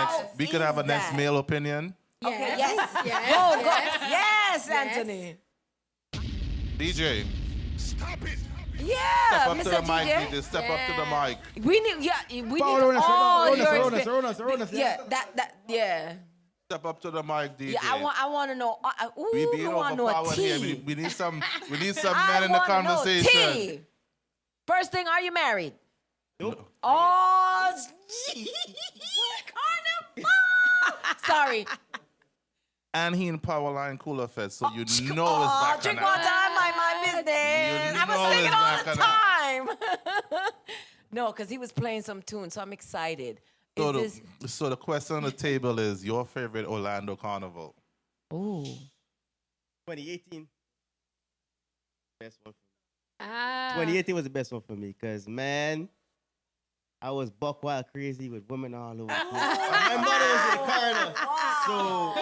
is next that? male opinion. Okay, Yes. yes. Yes. Go. Yes. Yes, Anthony. DJ, Yeah, step up Mr. to the mic, DJ. DJ. Step up to the mic. We need, we Power need all your Ronas. Yeah, yeah. Step up to the mic, DJ. Yeah, I want to know. We Ooh, being I want to know a overpowered here. tea. We need some men I in the wanna know conversation. tea. First thing, are you married? Nope. Oh, Carnival. Sorry. And he in Powerline Cooler Fest, so you know Oh, it's back drink on water, that. my business. You I know was singing it's all back the on time. No, because he was playing some tune, so I'm excited. So Is so the question on the table is your favorite Orlando Carnival. Ooh. 2018. Best one. Ah. 2018 was the best one for me because, man, I was buck wild crazy with women all over. My mother was in the corner. So,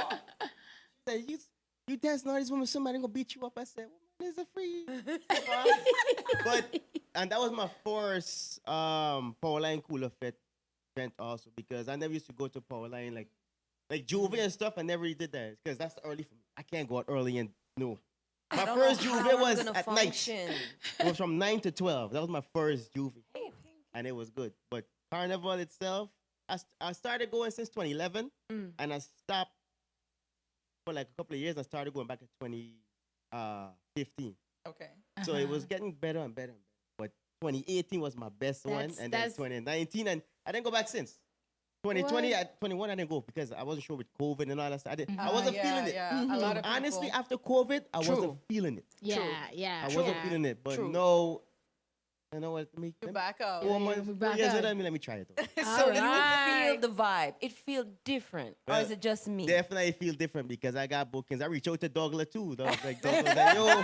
she said, you dancing all these women, somebody gonna beat you up. I said, woman, is it free? And that was my first Powerline Cooler Fit event also because I never used to go to Powerline like Juvet and stuff. I never really did that because that's early for me. I can't go out early and no. My first Juvet was at night. It was from 9 to 12. That was my first Juvet. And it was good. But Carnival itself, I started going since 2011. And I stopped for like a couple of years. I started going back in 2015. Okay. So it was getting better and better and better. But 2018 was my best one. And then 2019. And I didn't go back since. 2020, 21, I didn't go because I wasn't sure with COVID and all that stuff. I wasn't feeling it. Yeah, a lot of people. Honestly, after COVID, I wasn't feeling it. Yeah. I wasn't feeling it. But no, you know what? You're back up. 4 months, 4 years later, let me try it though. So you feel the vibe. It feels different. Or is it just me? Definitely feel different because I got bookings. I reached out to Douglas too. Like, Douglas was like, yo,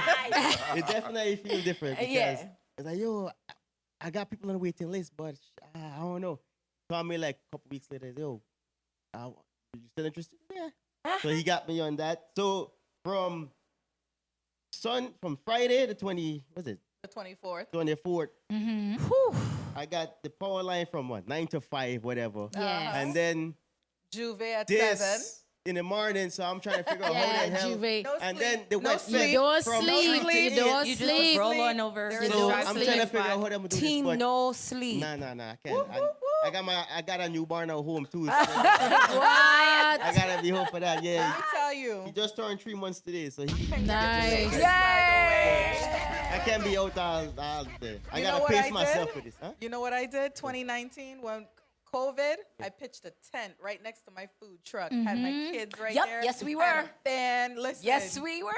it definitely feels different because it's like, yo, I got people on the waiting list, but I don't know. Called me like a couple weeks later, yo, you still interested? Yeah. So he got me on that. So from Friday the 20, what's it? The 24th. 24th. I got the power line from 9 to 5, whatever. Yes. And then Juvet at this 7. in the morning, so I'm trying to figure out how the hell. Juvet. No And sleep. then the No wet sleep. fit You don't from sleep. 3 to You 8. don't You just sleep. roll on over. There is So no I'm sleep. trying to figure out how I'm gonna do Team this. But no sleep. nah, I can't. I got a newborn at home too. So What? I gotta be home for that. Yeah, Let me tell you. he just turned 3 months today, so he. Nice. I can't be out all day. I You know gotta what pace I myself did? for this, huh? You know what I did? 2019 when COVID, I pitched a tent right next to my food truck. Had my kids right Yep, there. yes, we Had were. a fan. Listen. Yes, we were.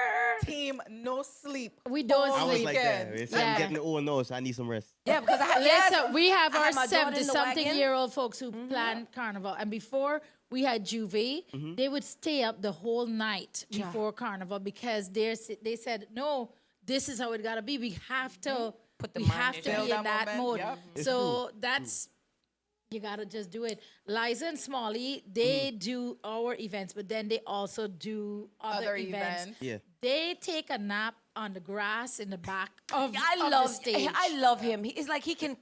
Team no sleep. We don't I was sleep. like that. If Yeah. I'm getting old nose, I need some rest. Yeah, because I had Listen, we have I our had my daughter in the 70-something-year-old folks who plan Carnival. And before we had Juvet, they would stay up the whole night before Carnival because they said, no, this is how it got to be. We have to, Put the we mind have in to it. be Build in that that moment, mode. yep. So that's, you got to just do it. Liza and Smalley, they do our events, but then they also do other events. Yeah. They take a nap on the grass in the back of, I of love the stage. I love him. It's like he can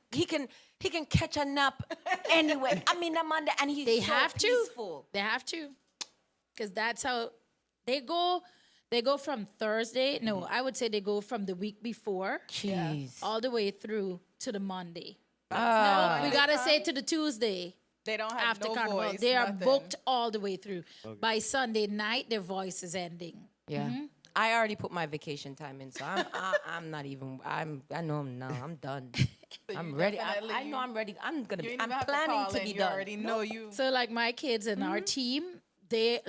catch a nap anywhere. I mean, I'm under and he's They so have to. peaceful. They have to. Because that's how they go. They go from Thursday. No, I would say they go from the week before Jeez. all the way through to the Monday. Ah. No, we got to say to the Tuesday They don't have after no Carnival. voice. They are nothing. booked all the way through. By Sunday night, their voice is ending. Yeah. I already put my vacation time in, so I'm not even. I know I'm no. I'm done. I'm you ready. definitely- I know I'm ready. I'm gonna. You Be, ain't I'm even have to planning call to in. be You done. already know you. So like my kids and our team, they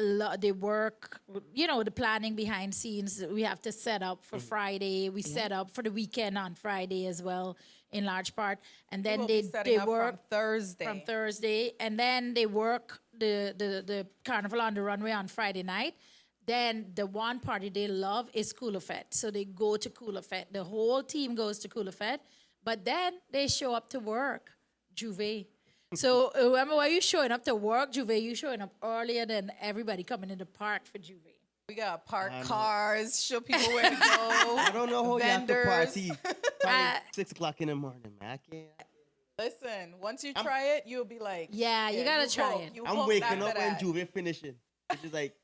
work, the planning behind scenes. We have to set up for Friday. We set up for the weekend on Friday as well, in large part. And then We'll they be setting up work from Thursday. and then they work the Carnival on the runway on Friday night. Then the one party they love is Cooler Fete. So they go to Cooler Fete. The whole team goes to Cooler Fete. But then they show up to work, Juvet. So remember, when you showing up to work, Juvet, you showing up earlier than everybody coming in the park for Juvet. We got parked cars, show people where to go. I don't know how you have to Vendors. party 6 o'clock in the morning, man. I can't. Listen, once you try it, you'll be like, Yeah, you gotta try hope- it. you I'm hope waking after up when that. Juve finishing. Which is like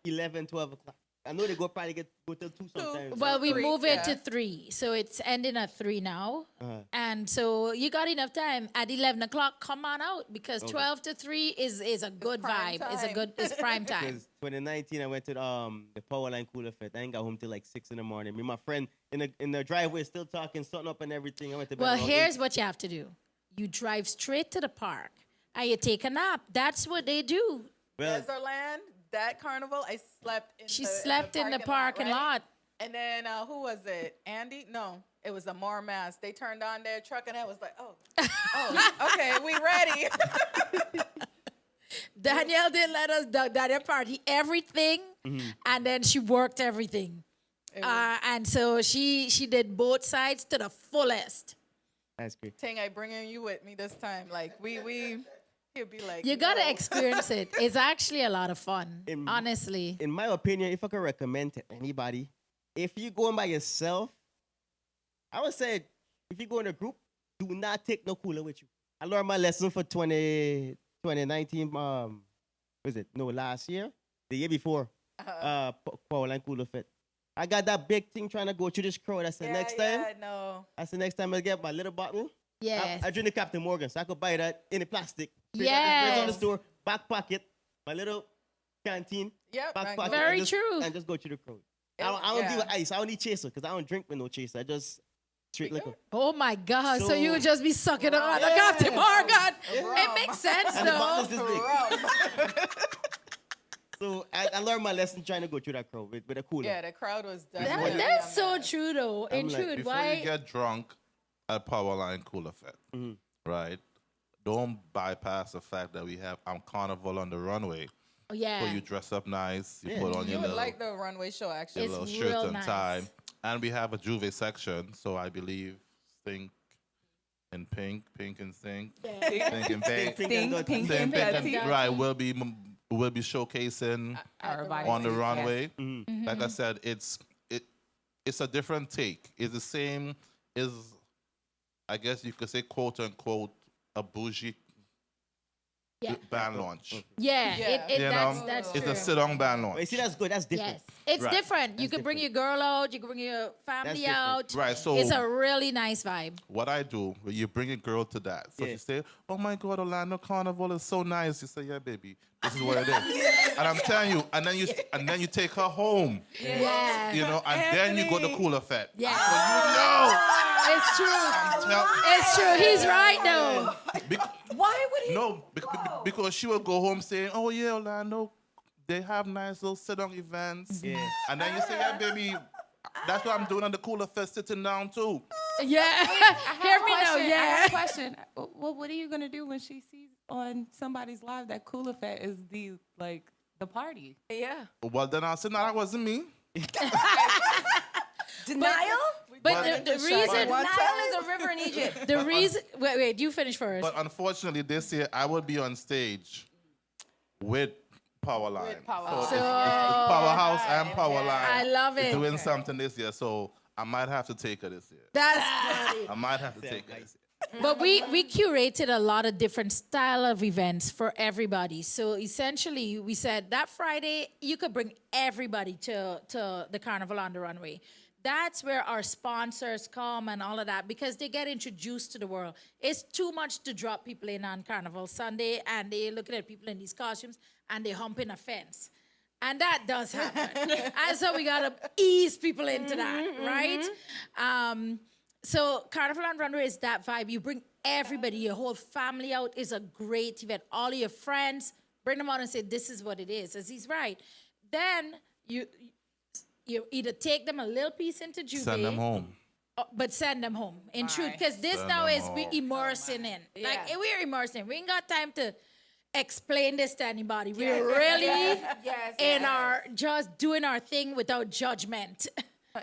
11, 12 o'clock. I know they go till 2 sometimes. Well, we 3, move it to yeah. 3, so it's ending at 3 now. Uh-huh. And so you got enough time at 11 o'clock. Come on out because 12 to 3 is a good prime vibe. It's prime time. Because 2019, I went to the Powerline Cooler Fete. I ain't got home till like 6 in the morning. Me and my friend in the driveway still talking, something up and everything. I went to bed Well, around here's 8. what you have to do: you drive straight to the park and you take a nap. That's what they do. Well, Desert Land, that carnival, I slept in She the slept in the parking lot. And then who was it? Andy? No, it was a Mass. They turned on their truck, and I was like, oh, okay, we ready. Danielle didn't let us. Danielle party everything, and then she worked everything. And so she did both sides to the fullest. That's great. Ting, I bringing you with me this time. Like he'll be like, You gotta "No." experience it. It's actually a lot of fun, honestly. In my opinion, if I could recommend to anybody, if you're going by yourself, I would say if you go in a group, do not take no cooler with you. I learned my lesson for 2019. Last year, the year before, Powerline Cooler Fit. I got that big thing trying to go through this crowd. I said next time. No. I said next time I get my little bottle. Yes. I drink the Captain Morgan, so I could buy that in a plastic. Yes. On the store, back pocket, my little canteen. Yep, Back pocket. Very and true. And just go through the crowd. I don't deal with ice. I don't need chaser because I don't drink with no chaser. I just straight liquor. Oh my God! So So- you would just be sucking on the Captain Morgan. It makes sense And the though. bottle's this big. So I learned my lesson trying to go through that crowd with a cooler. Yeah, the crowd was That- definitely. that's so true though. In like, truth, Before why? you get drunk at Powerline Cooler Fest, right? Don't bypass the fact that we have Carnival on the runway. Oh, yeah. So you dress up nice, you Yeah. put on You your would little, like the runway show, actually. your It's little real shirt and nice. tie. And we have a Juvet section, so I believe Stink and Pink and Stink. Pink and Pink. Pink Same and thing, Petty. right? We'll be showcasing on the runway. Like I said, it's a different take. It's the same. Is I guess you could say quote unquote a bougie Yeah. band launch. Yeah, Yeah. You know, that's it's true. a sit-on band But you launch. see, that's good. That's different. Yes, it's Right. different. You That's could bring your girl out. You could bring your family different. out. Right, so- it's a really nice vibe. What I do, when you bring a girl to that, so Yeah. she say, "Oh my God, Orlando Carnival is so nice." You say, "Yeah, baby, this is what it is." And I'm telling you, and then you take her home, Yeah, you know, and then you go to Cooler Fest. yeah, So it's true. you know, It's true. He's right though. Why would he? no, because she will go home saying, "Oh yeah, Orlando, they have nice little sit-down events." Yeah. And then you say, "Yeah, baby, that's what I'm doing on the Cooler Fest, sitting down too." Yeah, hear me now. I have Yeah, a question. Well, what are you gonna do when she sees on somebody's live that Cooler Fest is the party? Yeah. Well, then I'll say, "No, that wasn't me." Denial? but the reason, Denial is a river in Egypt. the reason. Wait. You finish first. But unfortunately, this year I will be on stage with Powerline. With Powerline. So it's Powerhouse and Powerline. I love it. Doing something this year, so I might have to take her this year. That's funny. I might have to take her this year. But we curated a lot of different style of events for everybody. So essentially, we said that Friday you could bring everybody to the Carnival on the Runway. That's where our sponsors come and all of that because they get introduced to the world. It's too much to drop people in on Carnival Sunday and they're looking at people in these costumes and they hump in a fence. And that does happen. And so we got to ease people into that, right? So Carnival on Runway is that vibe. You bring everybody, your whole family out. Is a great event. All your friends, bring them out and say, this is what it is. As he's right. Then you either take them a little piece into Juvet. Send them home. But send them home, in truth. Because this Send now them is we home. immersing in. Like, Yeah. we're immersing. We ain't got time to explain this to anybody. We're really in our, just doing our thing without judgment.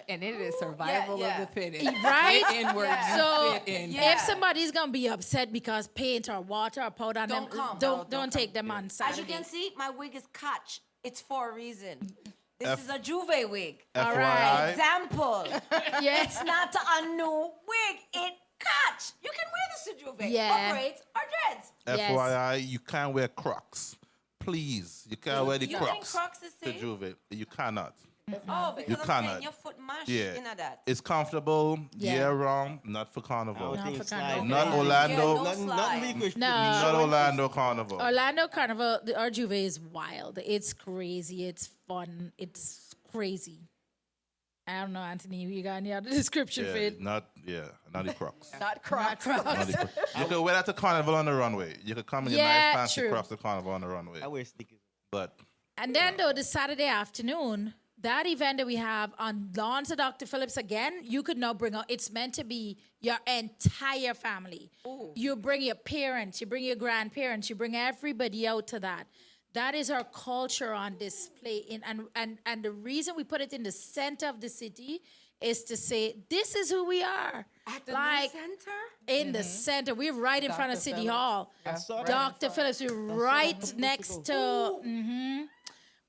And it is survival yeah. of the fittest. Right? Get in where you So fit in. if somebody's gonna be upset because paint or water or powder on them, Don't come. don't take them on As Saturday. you can see, my wig is catch. It's for a reason. This is a Juve wig. All FYI, right. Example. Yes. It's not a new wig. It catch. You can wear this to Juve. Yeah. Or braids or dreads. Yes. FYI, you can't wear Crocs. Please, you can't wear the You think Crocs Crocs is to safe? Juvet. You cannot. Oh, because You I'm cannot. saying your foot mash Yeah. in that. It's comfortable Yeah. year round, not for Carnival. Not for slide. Carnival. Not Yeah, Orlando. no Nothing slide. legal. No. Not Orlando Carnival. Orlando Carnival, our Juve is wild. It's crazy. It's fun. It's crazy. I don't know, Anthony. You got any other description for it? Not the Crocs. Not Crocs. Not the Crocs. You could wear that to Carnival on the runway. You could come in your Yeah, nice fancy true. Crocs to Carnival on the runway. I wear sneakers. But And then though, the Saturday afternoon, that event that we have on Lawns of Dr. Phillips again, you could now bring out, it's meant to be your entire family. You bring your parents, you bring your grandparents, you bring everybody out to that. That is our culture on display. And the reason we put it in the center of the city is to say, this is who we are. At the like, center? in the center. We're right in front of City Hall. Dr. Phillips, we're right next to,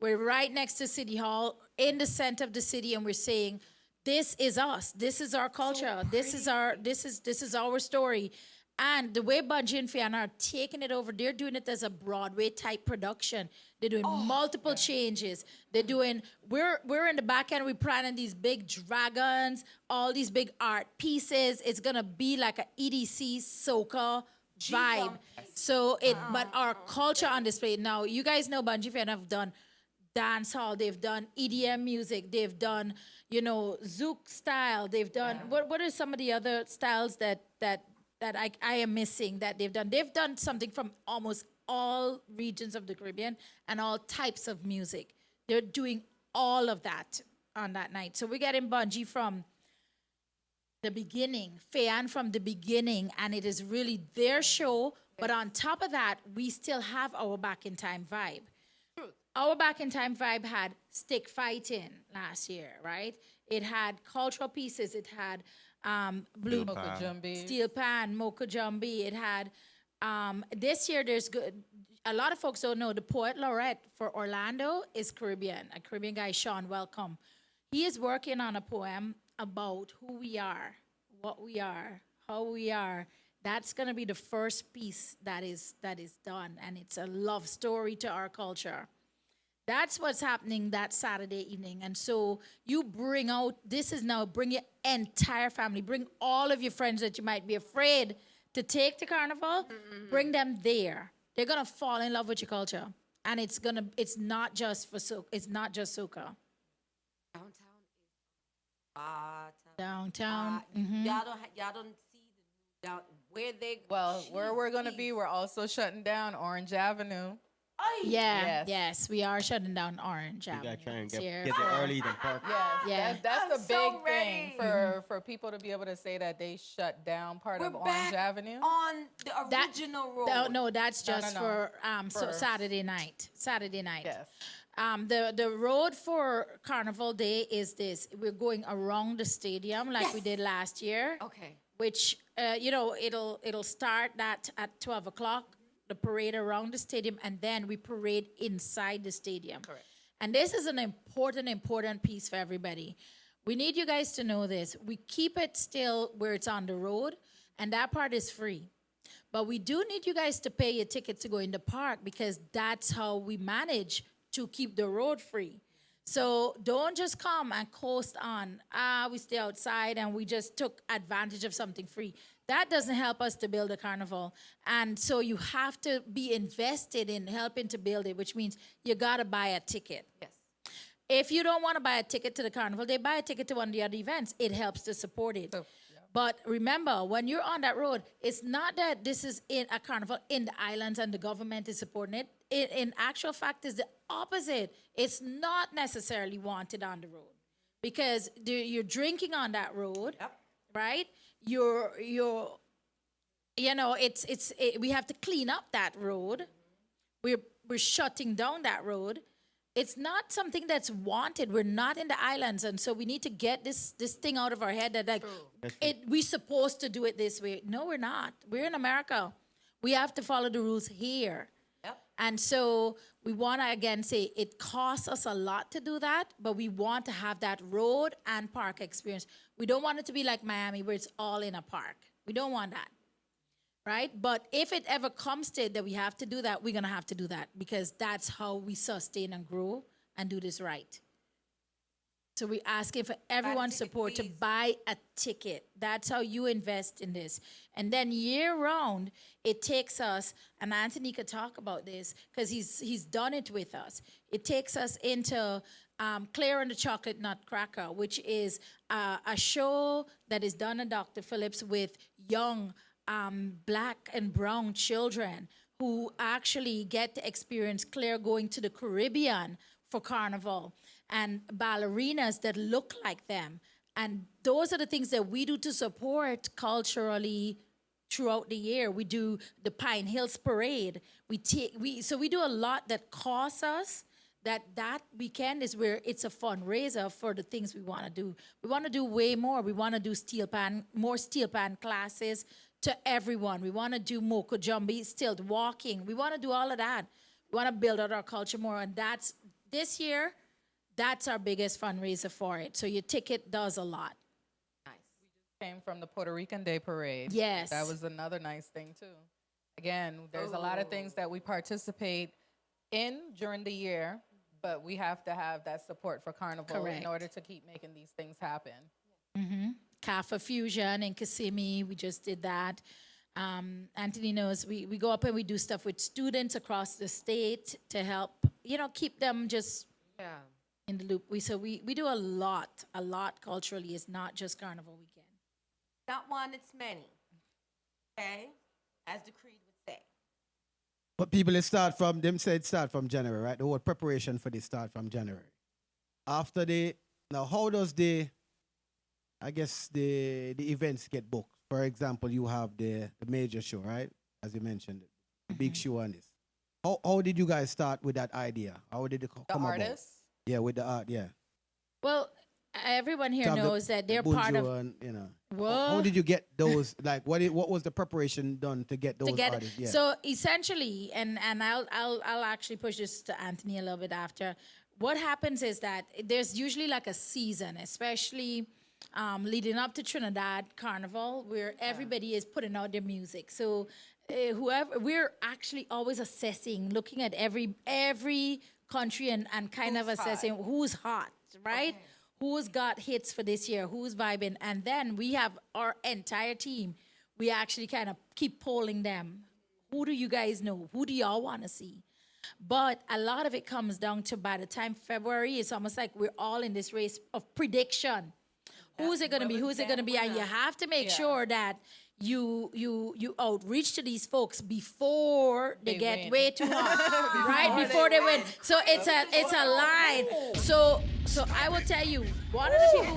we're right next to City Hall in the center of the city, and we're saying, this is us. This is our culture. This is our story. And the way Bungie and Fiona are taking it over, they're doing it as a Broadway type production. They're doing multiple changes. They're doing, we're in the back end, we're planning these big dragons, all these big art pieces. It's gonna be like a EDC soca vibe. So but our culture on display. Now, you guys know Bungie Fiona have done dance hall, they've done EDM music, they've done, Zouk style, they've done, what are some of the other styles that I am missing that they've done? They've done something from almost all regions of the Caribbean and all types of music. They're doing all of that on that night. So we're getting Bungie from the beginning, Fayan from the beginning, and it is really their show. But on top of that, we still have our Back in Time vibe. Our Back in Time vibe had stick fighting last year, right? It had cultural pieces. It had blue steel pan, mocha jumbi. It had this year. There's a lot of folks don't know the poet laureate for Orlando is Caribbean. A Caribbean guy, Sean. Welcome. He is working on a poem about who we are, what we are, how we are. That's gonna be the first piece that is done, and it's a love story to our culture. That's what's happening that Saturday evening. And so you bring out, this is now, bring your entire family, bring all of your friends that you might be afraid to take to Carnival, bring them there. They're gonna fall in love with your culture. And it's not just for soca, it's not just soca. Downtown is Downtown. Y'all don't see the down where they where we're gonna be, we're also shutting down Orange Avenue. Yes, we are shutting down Orange Avenue. You gotta try and It's get here there for- early, then park. That's the so big ready. thing for people to be able to say that they shut down part We're of back Orange Avenue. on the That- original road. No, that's just no. for so First. Saturday night. Saturday night. Yes. The road for Carnival Day is this. We're going around the stadium like we did last year. Okay. Which it'll start that at 12 o'clock. The parade around the stadium, and then we parade inside the stadium. Correct. And this is an important piece for everybody. We need you guys to know this. We keep it still where it's on the road, and that part is free. But we do need you guys to pay your ticket to go in the park, because that's how we manage to keep the road free. So don't just come and coast on, we stay outside and we just took advantage of something free. That doesn't help us to build a carnival. And so you have to be invested in helping to build it, which means you gotta buy a ticket. Yes. If you don't want to buy a ticket to the carnival, they buy a ticket to one of the other events. It helps to support it. But remember, when you're on that road, it's not that this is in a carnival in the islands and the government is supporting it. In actual fact, it's the opposite. It's not necessarily wanted on the road, because you're drinking on that road, right? We have to clean up that road. We're shutting down that road. It's not something that's wanted. We're not in the islands, and so we need to get this thing out of our head that we're supposed to do it this way. No, we're not. We're in America. We have to follow the rules here. And so we want to again say it costs us a lot to do that, but we want to have that road and park experience. We don't want it to be like Miami where it's all in a park. We don't want that. Right? But if it ever comes to it that we have to do that, we're going to have to do that, because that's how we sustain and grow and do this right. So we're asking for everyone's support to buy a ticket. That's how you invest in this. And then year round, it takes us, and Anthony could talk about this because he's done it with us. It takes us into Claire and the Chocolate Nutcracker, which is a show that is done at Dr. Phillips with young black and brown children who actually get to experience Claire going to the Caribbean for Carnival. and ballerinas that look like them. And those are the things that we do to support culturally throughout the year. We do the Pine Hills Parade. We do a lot that costs us. That weekend is where it's a fundraiser for the things we want to do. We want to do way more. We want to do more steel pan classes to everyone. We want to do Moko Jumbi, stilt walking. We want to do all of that. We want to build out our culture more. And this year, that's our biggest fundraiser for it. So your ticket does a lot. Came from the Puerto Rican Day Parade. Yes. That was another nice thing, too. Again, there's a lot of things that we participate in during the year, but we have to have that support for Carnival in order to keep making these things happen. Kafa Fusion in Kissimmee, we just did that. Anthony knows we go up and we do stuff with students across the state to help, keep them just in the loop. We do a lot culturally. It's not just Carnival weekend. Not one, it's many. Okay? As the creed would say. But people, start from January, right? The whole preparation for this start from January. After now how does the events get booked? For example, you have the major show, right? As you mentioned, the big show on this. How did you guys start with that idea? How did it come about? The artists? Yeah, with the art, yeah. Well, everyone here knows that they're part of. And, how did you get those? Like, what was the preparation done to get those artists? Yeah. So essentially, and I'll actually push this to Anthony a little bit after. What happens is that there's usually like a season, especially leading up to Trinidad Carnival, where everybody is putting out their music. So we're actually always assessing, looking at every country and kind of assessing who's hot, right? Okay. Who's got hits for this year, who's vibing. And then we have our entire team. We actually kind of keep polling them. Who do you guys know? Who do y'all want to see? But a lot of it comes down to by the time February, it's almost like we're all in this race of prediction. Who's it going to be? Who's it going to be? And you have to make sure that you outreach to these folks before they get win. Way too hot, right? Before they win. So it's a line. So I will tell you, one of the people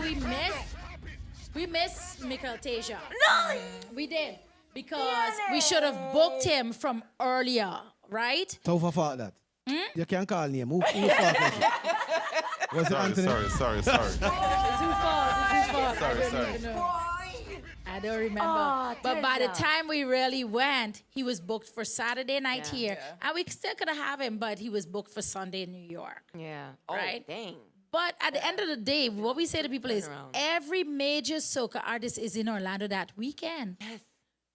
we missed Michael Tasia. No, we did because we should have booked him from earlier, right? So for fault that you can call name. Who was it Anthony? Sorry. It's whose fault? Sorry. I don't remember. But by the time we really went, he was booked for Saturday night here. Yeah. And we still could have him, but he was booked for Sunday in New York. Yeah. Right? Oh, dang. But at the end of the day, what we say to people is every major soca artist is in Orlando that weekend. Yes.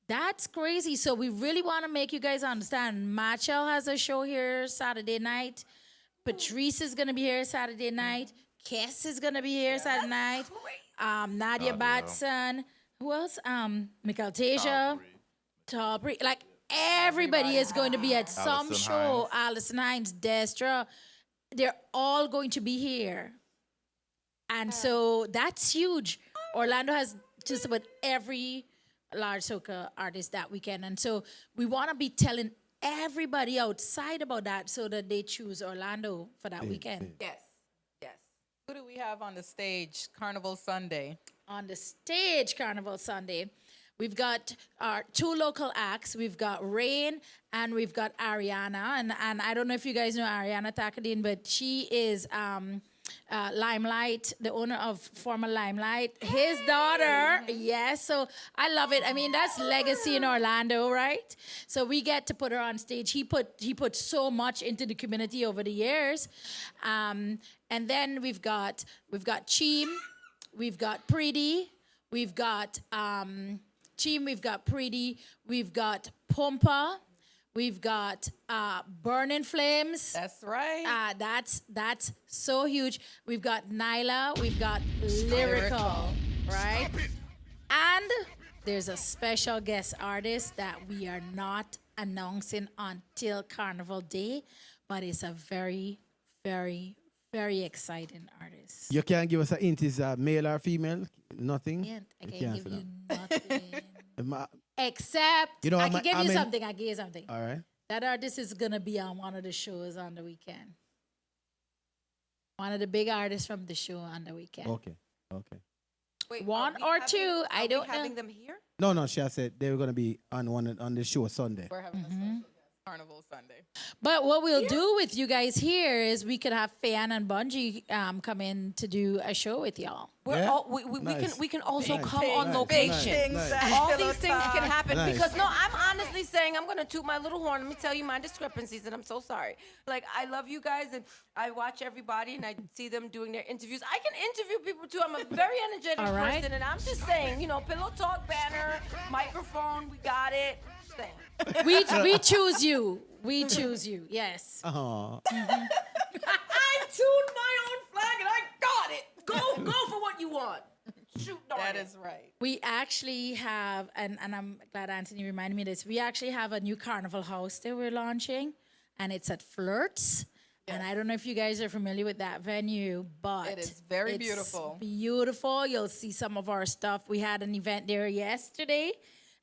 That's crazy. So we really want to make you guys understand. Machel has a show here Saturday night. Patrice is going to be here Saturday night. Kess is going to be here Saturday night. Nadia Batson. Who else? Michael Tasia. Talbree. Like, everybody is going to be at some show. Allison Hines, Destra. They're all going to be here. And so that's huge. Orlando has just about every large soca artist that weekend. And so we want to be telling everybody outside about that so that they choose Orlando for that weekend. Yes. Who do we have on the stage Carnival Sunday? On the stage Carnival Sunday, we've got our two local acts. We've got Rain and we've got Ariana. And I don't know if you guys know Ariana Takadin, but she is Limelight, the owner of former Limelight. His daughter, yes. So I love it. I mean, that's legacy in Orlando, right? So we get to put her on stage. He put so much into the community over the years. And then we've got Cheem, we've got Pretty, we've got Cheem, we've got Pretty, we've got Pumpa, we've got Burning Flames. That's right. That's so huge. We've got Nyla, we've got Lyrical, right? And there's a special guest artist that we are not announcing until Carnival Day, but it's a very, very, very exciting artist. You can't give us a hint, is male or female? Nothing? I can't give you nothing. Except, I can give you something. All right. That artist is going to be on one of the shows on the weekend. One of the big artists from the show on the weekend. Okay. Wait, One are we or having- two, I are we don't know. having them here? No, she has said they were gonna be on the show Sunday. We're having a special guest Carnival Sunday. But what we'll do with you guys here is we could have Fan and Bungie come in to do a show with y'all. We're Yeah? all, we Nice. we can also Nice. come on Nice. location. Nice. All these things can happen Nice. because no, I'm honestly saying I'm gonna toot my little horn. Let me tell you my discrepancies, and I'm so sorry. Like I love you guys, and I watch everybody, and I see them doing their interviews. I can interview people too. I'm a very energetic All right. person, and I'm just saying, you know, Pillow Talk banner, microphone, we got it. Saying. We choose you. We choose you. Yes. Oh, I tuned my own flag, and I got it. Go for what you want. Shoot, darn That it. is right. We actually have, and I'm glad Anthony reminded me of this. We actually have a new carnival house that we're launching, and it's at Flirts. And I don't know if you guys are familiar with that venue, but It is very it's beautiful. Beautiful. You'll see some of our stuff. We had an event there yesterday,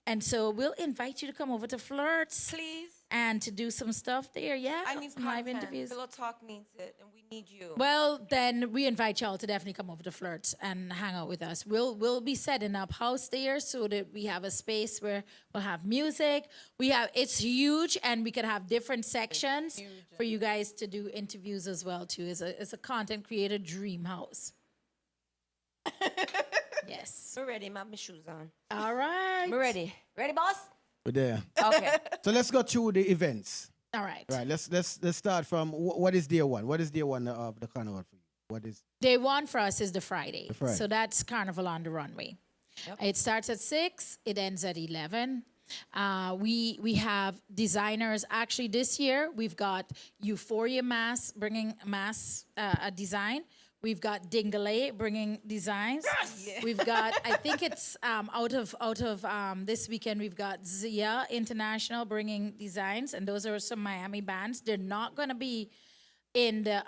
and so we'll invite you to come over to Flirts Please. and to do some stuff there. Yeah, I need some live content. interviews. Pillow Talk needs it, and we need you. Well, then we invite y'all to definitely come over to Flirts and hang out with us. We'll be setting up house there so that we have a space where we'll have music. It's huge, and we could have different sections for you guys to do interviews as well too. It's a content creator dream house. Yes. We're ready. My shoes on. All right. We're ready. Ready, boss? we're there. Okay. So let's go through the events. All right. Right. Let's start from what is day one? What is day one of the carnival for you? What is Day one for us is the Friday. The Friday. So that's Carnival on the Runway. It starts at 6, it ends at 11. We have designers. Actually, this year we've got Euphoria Mass bringing a design. We've got Dingalay bringing designs. Yes! We've got, I think it's out of this weekend, we've got Zia International bringing designs, and those are some Miami bands. They're not going to be in the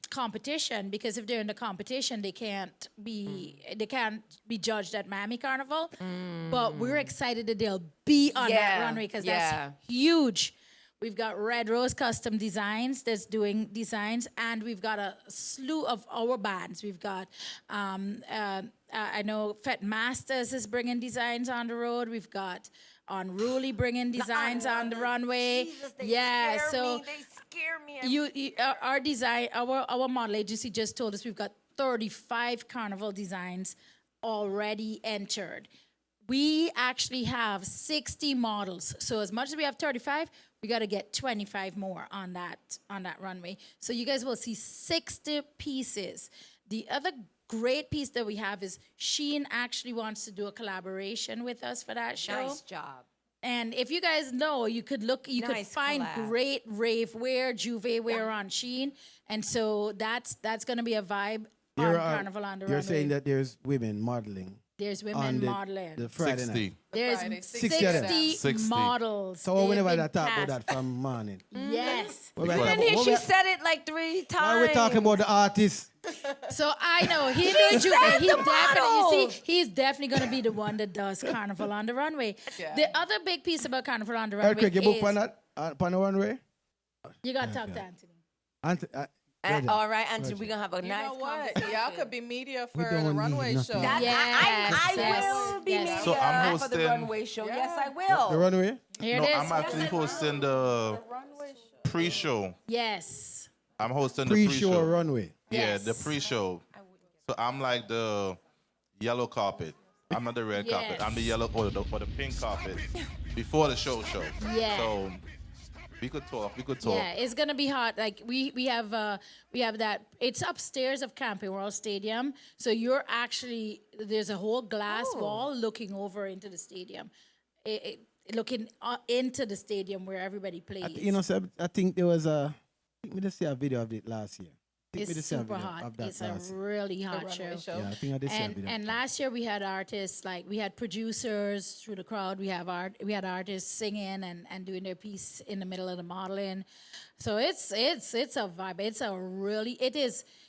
competition, because if they're in the competition, they can't be judged at Miami Carnival. But we're excited that they'll be on that runway, because that's huge. We've got Red Rose Custom Designs that's doing designs, and we've got a slew of our bands. We've got, I know Fet Masters is bringing designs on the road. We've got Unruly bringing designs on the runway. Jesus, they scare me. They scare me. Our design, our model agency just told us we've got 35 carnival designs already entered. We actually have 60 models. So as much as we have 35, we got to get 25 more on that runway. So you guys will see 60 pieces. The other great piece that we have is Shein actually wants to do a collaboration with us for that show. Nice job. And if you guys know, you could could Nice find collab. great rave wear, Juvet wear on Shein. And so that's going to be a vibe on Carnival on the Runway. You're saying that there's women modeling There's on women the modeling. Friday 60. night. There's Friday, 60, 60. models. So They've whenever been I talk about cast. that from morning. Yes. What we You talk didn't hear about- she what we- said it like 3 times. Why are we talking about the artists? So I know he said knows you. He the definitely, you models. see, he's definitely going to be the one that does Carnival on the Runway. Yeah. The other big piece about Carnival on the Runway Earthquake, you book is on that? On the runway? you got to talk to Anthony. All right, Anthony, we're going to have a You nice know what? conversation. Y'all could be media We for don't the need runway nothing. show. That, Yes, I yes, will be yes. media So I'm for the hosting- runway show. Yeah. Yes, I will. The runway? Here No, it is. I'm actually hosting the Runway show. pre-show. Yes. I'm hosting the Pre-show pre-show. runway. Yeah, Yes. the pre-show. So I'm like the yellow carpet. I'm not the red carpet. I'm the Yes. yellow or the pink carpet before the show. Yeah. So we could talk. Yeah, it's gonna be hot. Like we have that. It's upstairs of Camping World Stadium, so you're actually there's a whole glass wall looking over into the stadium, looking into the stadium where everybody plays. You know, so I think there was I think we just see a video of it last year. I think we It's just see a super video hot. of that It's a last year. really hot Runway show. Yeah, I think I did see a video. And last year we had artists, like we had producers through the crowd. We had artists singing and doing their piece in the middle of the modeling. So it's a vibe.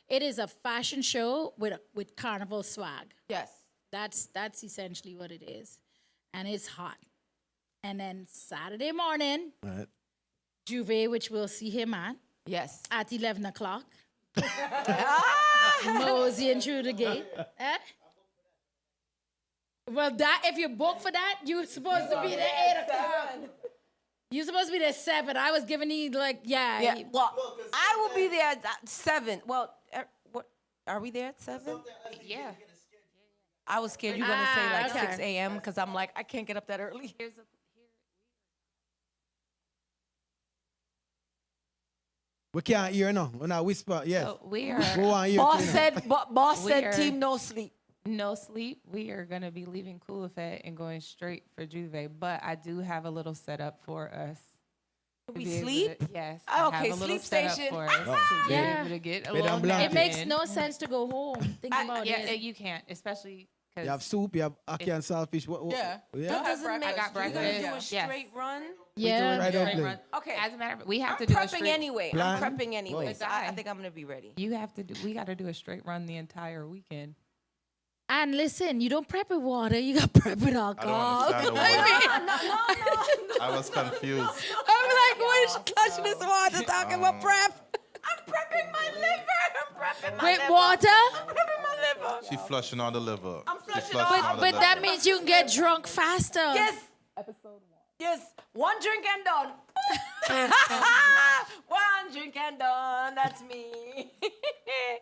It is a fashion show with carnival swag. Yes. That's essentially what it is, and it's hot. And then Saturday morning, Right. Juvet, which we'll see him at Yes. 11 o'clock. Moseying through the gate. Eh? Well, that if you book for that, you're supposed to be there 8 o'clock. You're supposed to be there 7. I was giving you Yeah. Well, I will be there at 7. Well, what are we there at 7? Yeah. I was scared you were gonna say like okay. 6 a.m. because I'm like I can't get up that early. We can't hear no. When I whisper, yes. So we are Go on here. Boss Tina. said, boss We said, are- team no sleep. no sleep. We are going to be leaving Coolafet and going straight for Juvet. But I do have a little setup for us. to We be able sleep? to- yes. Oh, I have okay, a little sleep setup station. for us to be Yeah. able to get a Bed and little blanket. It makes in. no sense to go home. Think about Yeah, it. you can't, especially You have because soup, you have ackee and saltfish. Yeah. Yeah. That doesn't make. I got You're gonna breakfast. do a Yes. straight run. Yeah. Right up straight there. run. Okay. As a matter of fact, we have I'm to do a prepping straight. anyway. Plan? I'm prepping anyway. Whoa. So I think I'm gonna be ready. You have to do. We got to do a straight run the entire weekend. And listen, you don't prep with water, you got to prep with I don't alcohol. understand the word. I was confused. I'm like, what is she clutching this water talking about prep? I'm prepping my liver. I'm prepping my With liver. water? I'm prepping my liver. She flushing on the liver. I'm She flushing flushing on- on the But liver. that means you can get drunk faster. Yes. Yes. One drink and done. One drink and done. That's me.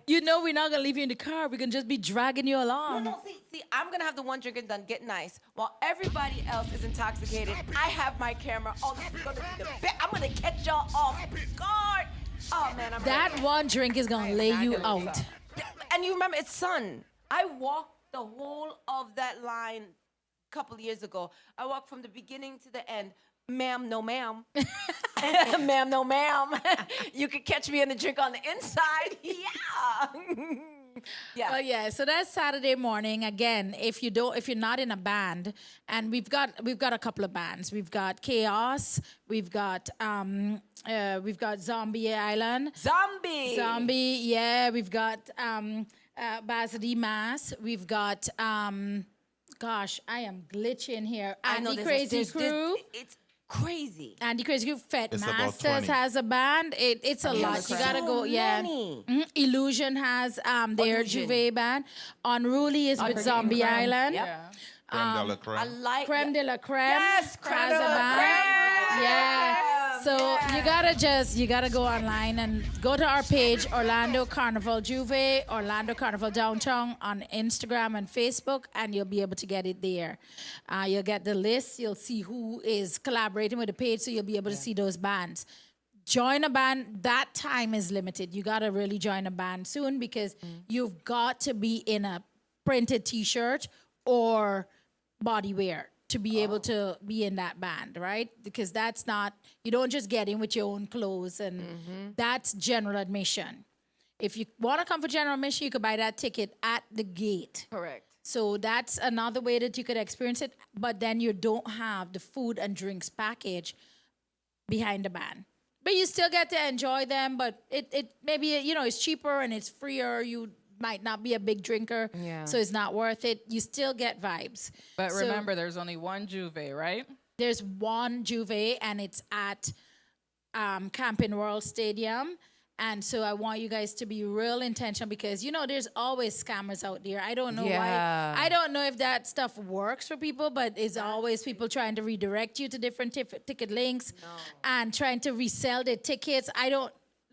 You know we're not going to leave you in the car. We're going to just be dragging you No, along. no, see, I'm gonna have the one drink and done, get nice. While everybody else is intoxicated, I have my camera. Oh, this is gonna be the best. I'm gonna catch y'all off guard. Oh man, I'm That ready. one drink is going to lay you out. And you remember, it's sun. I walked the whole of that line a couple of years ago. I walked from the beginning to the end. Ma'am, no ma'am. Ma'am, no ma'am. You could catch me in the drink on the inside. Yeah. Yeah. Well, yeah, so that's Saturday morning. Again, if you're not in a band, and we've got a couple of bands. We've got Chaos, we've got Zombie Island. Zombie. Yeah, we've got Basadi Mass. We've got gosh, I am glitching here. I know Andy there's- Crazy Crew. It's crazy. Andy Crazy Crew, Fet It's about Masters 20. has a band. It's a lot. You gotta go. Yeah. Many. Illusion has their Illusion. Juvet band. Unruly is with Zombie Island. Yep. Yeah. Creme de la I creme. like Creme de la Creme Yes, Creme has de a la band. Creme. Yeah. So you gotta go online and go to our page, Orlando Carnival Juvet, Orlando Carnival Downtown on Instagram and Facebook, and you'll be able to get it there. You'll get the list. You'll see who is collaborating with the page, so you'll be able to see those bands. Join a band. That time is limited. You gotta really join a band soon because you've got to be in a printed T-shirt or body wear to be able to be in that band, right? Because that's not, you don't just get in with your own clothes, and that's general admission. If you want to come for general admission, you could buy that ticket at the gate. Correct. So that's another way that you could experience it, but then you don't have the food and drinks package behind the band. But you still get to enjoy them, but it maybe, it's cheaper and it's freer. You might not be a big drinker, Yeah. so it's not worth it. You still get vibes. But So remember, there's only one Juvet, right? there's one Juvet, and it's at Camping World Stadium. And so I want you guys to be real intentional because, there's always scammers out there. I don't know Yeah. why. I don't know if that stuff works for people, but it's always people trying to redirect you to different ticket links and trying to resell their tickets.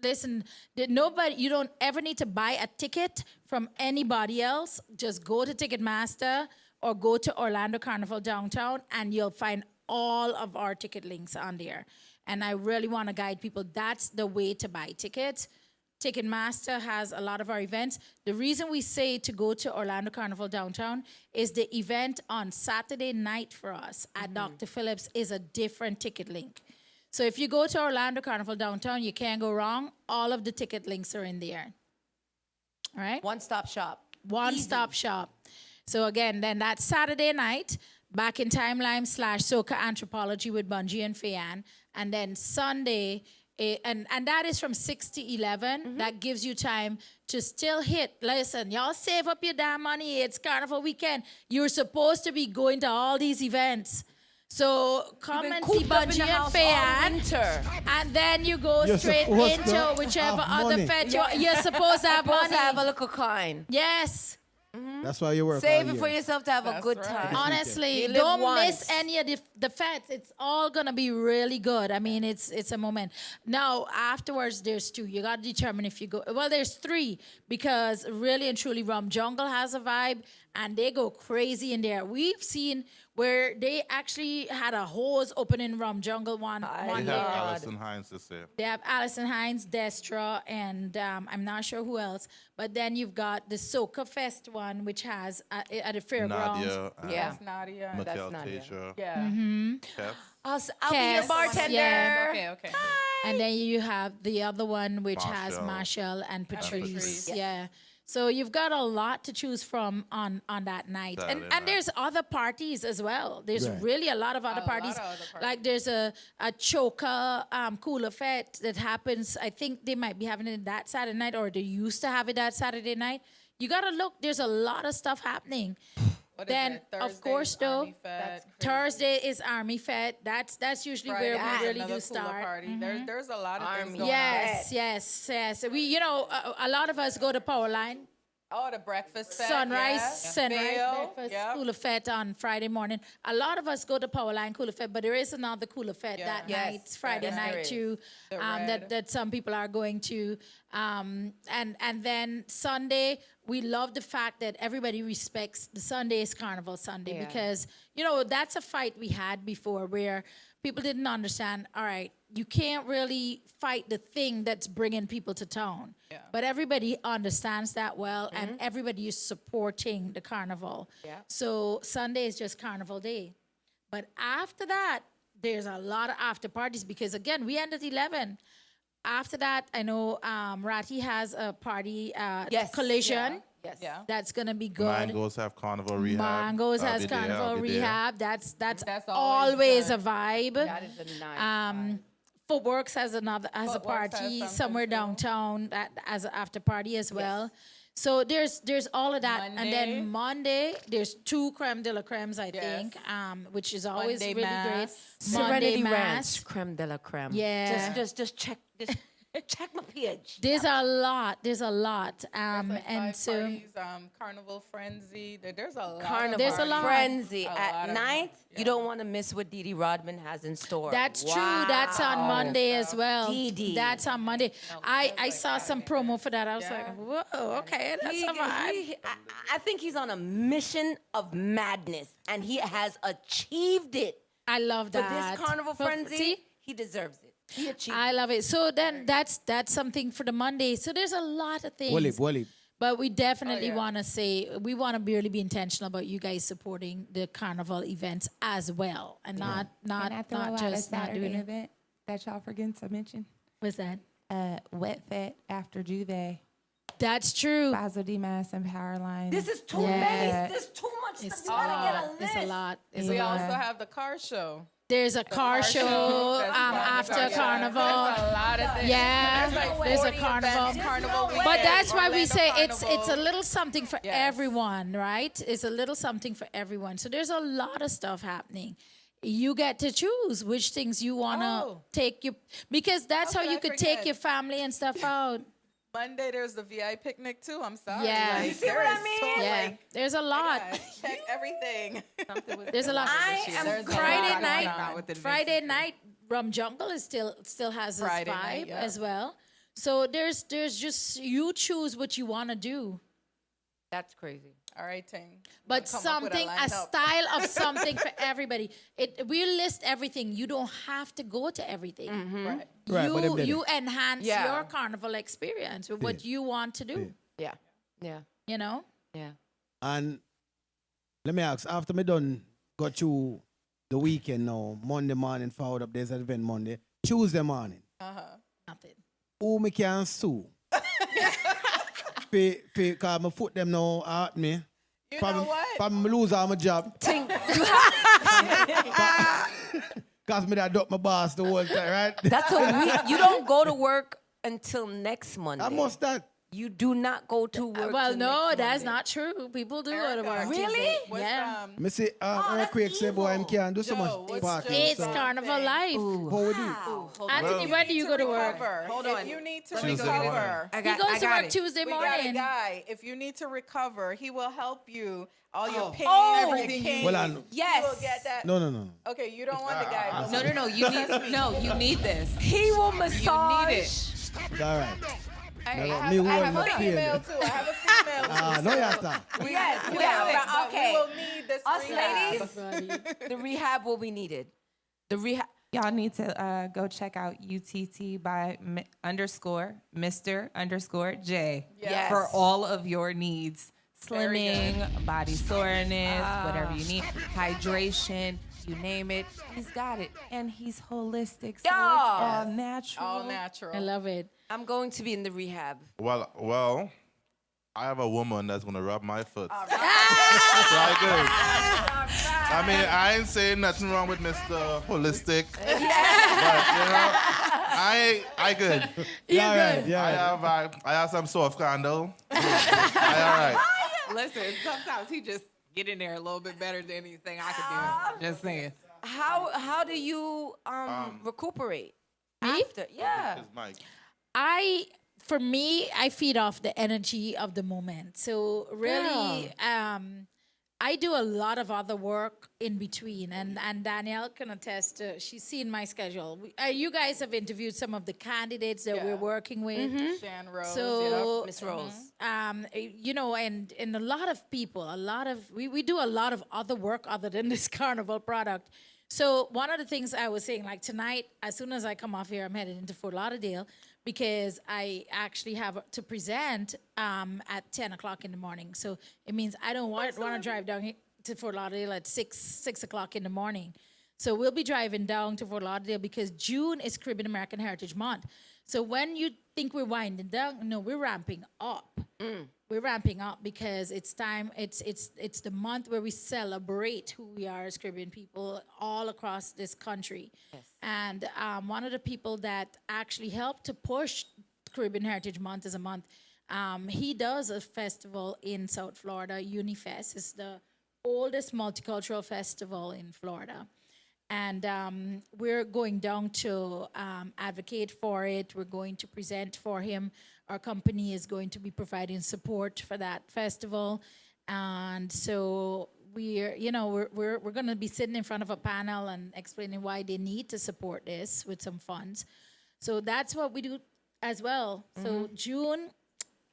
Listen, you don't ever need to buy a ticket from anybody else. Just go to Ticketmaster or go to Orlando Carnival Downtown, and you'll find all of our ticket links on there. And I really want to guide people. That's the way to buy tickets. Ticketmaster has a lot of our events. The reason we say to go to Orlando Carnival Downtown is the event on Saturday night for us at Dr. Phillips is a different ticket link. So if you go to Orlando Carnival Downtown, you can't go wrong. All of the ticket links are in there. All right? One-stop shop. One-stop shop. So again, then that's Saturday night, Back in Timeline / Soca Anthropology with Bungie and Fayan. And then Sunday, and that is from 6 to 11. That gives you time to still listen, y'all save up your damn money. It's Carnival weekend. You're supposed to be going to all these events. So come Been and see cooped up in the Bungie and house all Fayan, winter. and then you go You're straight supposed into to whichever have other money. fete you're supposed to have Supposed money. to have a little coin. Yes. That's why you work Save all it for year. yourself to have a That's good right. time. Honestly, You live don't once. miss any of the fetes. It's all gonna be really good. I mean, it's a moment. Now afterwards, there's 2. You gotta determine if you go. Well, there's 3 because really and truly, Rum Jungle has a vibe, and they go crazy in there. We've seen where they actually had a hose open in Rum Jungle one We Monday. have Allison Hines this year. They have Allison Hines, Destra, and I'm not sure who else. But then you've got the Soca Fest one, which has at the fairgrounds. Nadia, and Yeah. That's Nadia. Mikhail Nadia. Tasia, Yeah. Kev. I'll be your Kes, bartender. yeah. Okay. And then you have the other one, which has Marshall. Marshall and Patrice. Patrice. Yeah. So you've got a lot to choose from on that night. Saturday And night. there's other parties as well. There's Right. really a lot of other parties. lot of other parties. Like there's a Choka Cooler Fete that happens. I think they might be having it that Saturday night, or they used to have it that Saturday night. You got to look. There's a lot of stuff happening. What is Then, it? of Thursday's course, though, Army Fed. Thursday is Army Fete. That's usually Friday where is we really another do cooler start. Party. There's a lot of things Army. going Yes. We, a lot of us go to Powerline. on. Oh, the breakfast fest. Sunrise Bill, breakfast, yeah. Cooler Fete on Friday morning. A lot of us go to Powerline Cooler Fete, but there is another Cooler Fete Yeah. that Yes. night, Friday Yes, there night is. too, The that Red. that some people are going to. And then Sunday, we love the fact that everybody respects the Sunday is Carnival Sunday Yeah. because that's a fight we had before where people didn't understand. All right, you can't really fight the thing that's bringing people to town. Yeah. But everybody understands that well, and everybody is supporting the carnival. Yeah. So Sunday is just Carnival Day. But after that, there's a lot of after parties because, again, we end at 11. After that, I know Rati has a party, Yes. Collision. Yes. Yeah. That's going to be good. Mangoes have Carnival Rehab. Mangoes I'll has be there, Carnival I'll be there. Rehab. That's That's always always a vibe. That is a nice Footworks has a Footworks has party something somewhere too. downtown that as an after party as well. So there's all of that, and then Monday there's 2 creme de la cremes I think, which is always Monday really Mass. great. Serenity Monday Ranch, creme de la creme. Yeah. Just check. Check my page. There's a lot. There's a lot. Like And 5 so parties, Carnival Frenzy. There's a lot. Carnival There's a lot. Frenzy A lot at of- night. yeah. You don't want to miss what Dee Dee Rodman has in store. that's true. That's on Monday as well. Dee Dee. That's on Monday. I saw some promo for that. I was like, whoa, okay, that's a vibe. I think he's on a mission of madness, and he has achieved it. I love For that. this Carnival For- Frenzy, see? he deserves it. He achieved I love it. So then that's something for the Monday. So there's a lot of things. Wally. But we definitely want to say we want to really be intentional about you guys supporting the carnival events as well, and not just not doing it. event that y'all forgetting to mention. What's that? Wet Fete after Juvet, That's true. Basil D Mass and Powerline. This is too Yeah. many. There's too much It's stuff. You gotta get a list. It's a lot. It's We a lot. also have the car show. There's a car show That's after There's carnival. a lot of things. Yeah, there's a 40 carnival. events, carnival But weekend, that's why we Orlando say Carnival. it's a little something for Yes. everyone, right? It's a little something for everyone. So there's a lot of stuff happening. You get to choose which things you wanna Oh. take you because that's How how could you I could take forget? your family and stuff out. Monday there's the VI picnic too. I'm sorry. Yeah. Like, You see what there I is mean? so, Yeah, like, there's a lot. yeah, check everything. There's a lot. I am There's a Friday lot going on with the night. Friday night, Rum Jungle is still has its Friday vibe night, yeah. as well. So there's just you choose what you want to do. That's crazy. All right, Ting. But Come up with something, a lineup. style of something for everybody. We list everything. You don't have to go to everything. Right. Right, but them did You it. enhance Yeah. your carnival experience with what you want to do. Yeah. Yeah. You know? Yeah. And let me ask, after me done got through the weekend now, Monday morning forward up, there's an event Monday. Tuesday morning, Nothing. who me can sue? Because my foot them now at me. You know what? Probably lose all my job. Because me that duck my boss the whole time, right? That's a week. You don't go to work until next Monday. I must that. You do not go to work. Well, the no, next that's Monday. not true. People do go to Erica, work. Really? What's, Yeah. Me see, earthquake say, boy, I can't do so Joe, much what's parking. It's So, Carnival Life. how we do? Anthony, when do you go to work? Hold If on. you need to Tuesday recover, I He got, goes I to got work it. Tuesday we got a morning. guy. If you need to recover, he will help you. All your pain, Oh, everything. everything Well, I know. Yes. You will get that. No. Okay, you don't want the guy. No. You need this. He will massage. It's all right. I Me have, who I want have my a pain. female too. I have a female too. Ah, no, yata. Yes. Yeah, Yeah. but Okay. we will need this Us rehab. ladies, the rehab will be needed. The rehab. Y'all need to go check out UTT by Mr_J Yes. for all of your needs. Very Slimming, body soreness, whatever you need, hydration, you name it, he's got it. And he's holistic, so it's all natural. All natural. I love it. I'm going to be in the rehab. Well, I have a woman that's gonna rub my foot. So I good. I mean, I ain't saying nothing wrong with Mr. Holistic, but I good. Yeah, right. I have some soft candle. I all right. Listen, sometimes he just get in there a little bit better than anything I could do. Just saying. How do you recuperate after? Yeah. His mic. For me, I feed off the energy of the moment. So really, I do a lot of other work in between, and Danielle can attest to. She's seen my schedule. You guys have interviewed some of the candidates that we're working with. Shan Rose. So, Miss Rose. you know, and a lot of people, we do a lot of other work other than this carnival product. So one of the things I was saying, like tonight, as soon as I come off here, I'm headed into Fort Lauderdale because I actually have to present at 10 o'clock in the morning. So it means I don't want to drive down here to Fort Lauderdale at 6 o'clock in the morning. So we'll be driving down to Fort Lauderdale because June is Caribbean American Heritage Month. So when you think we're winding down, no, we're ramping up. We're ramping up because it's time. It's the month where we celebrate who we are as Caribbean people all across this country. Yes. And one of the people that actually helped to push Caribbean Heritage Month as a month, he does a festival in South Florida. Unifest is the oldest multicultural festival in Florida. And we're going down to advocate for it. We're going to present for him. Our company is going to be providing support for that festival. And so we're going to be sitting in front of a panel and explaining why they need to support this with some funds. So that's what we do as well. So June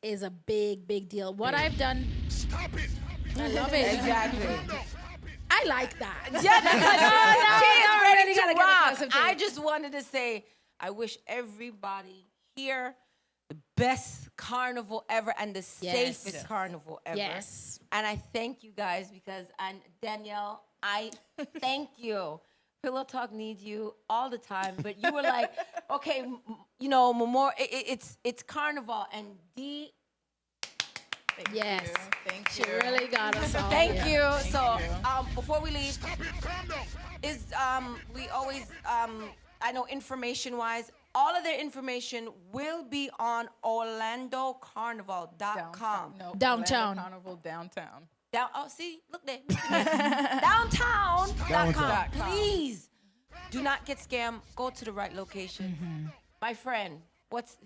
is a big, big deal. What I've done... Stop it! I love it. Exactly. I like that. Yeah, she is ready to gotta get rock. accustomed to I it. just wanted to say, I wish everybody here the best carnival ever and the safest carnival ever. Yes. And I thank you guys because, and Danielle, I thank you. Pillow Talk needs you all the time, but you were like, okay, it's carnival and D. Yes. Thank She you. really got us all. Thank here. you. So before we leave, we always I know information-wise, all of their information will be on OrlandoCarnival.com. No, Downtown. Orlando Carnival downtown. See, look there. Downtown.com. Downtown. Please do not get scammed. Go to the right location. My friend, what's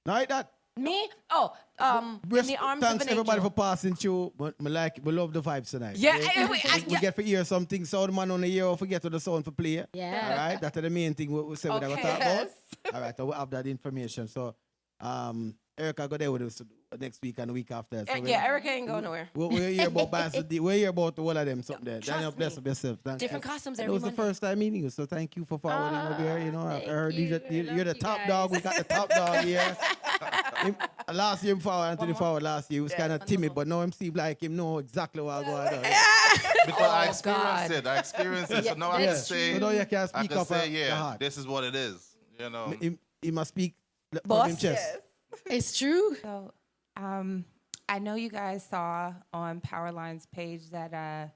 Like that. me? Oh, in the arms of Thanks an everybody angel. for passing through. But we love the vibes tonight. Yeah, we get to hear something. Sound man on the ear. Or forget to the sound for play. Yeah. All right. That's the main thing we say we're going to talk about. All right. So we have that information. So Erica go there with us next week and the week after. So Erica ain't going nowhere. We'll hear about we'll hear about all of them something there. Daniel, bless up yourself. Different costumes It every was the Monday. first time meeting you, so thank you for forwarding over here. You know, I heard you. you're I the love top you dog. We guys. got the top dog here. Last year, Anthony forward last year. He was kind of timid, but now him seems like him know exactly what's going on. Because I experienced it. So now I can That's say, So now you can I speak can up say, the yeah, heart. this is what it is. You know. He must speak from Boss? his chest. It's true. So, I know you guys saw on Powerline's page that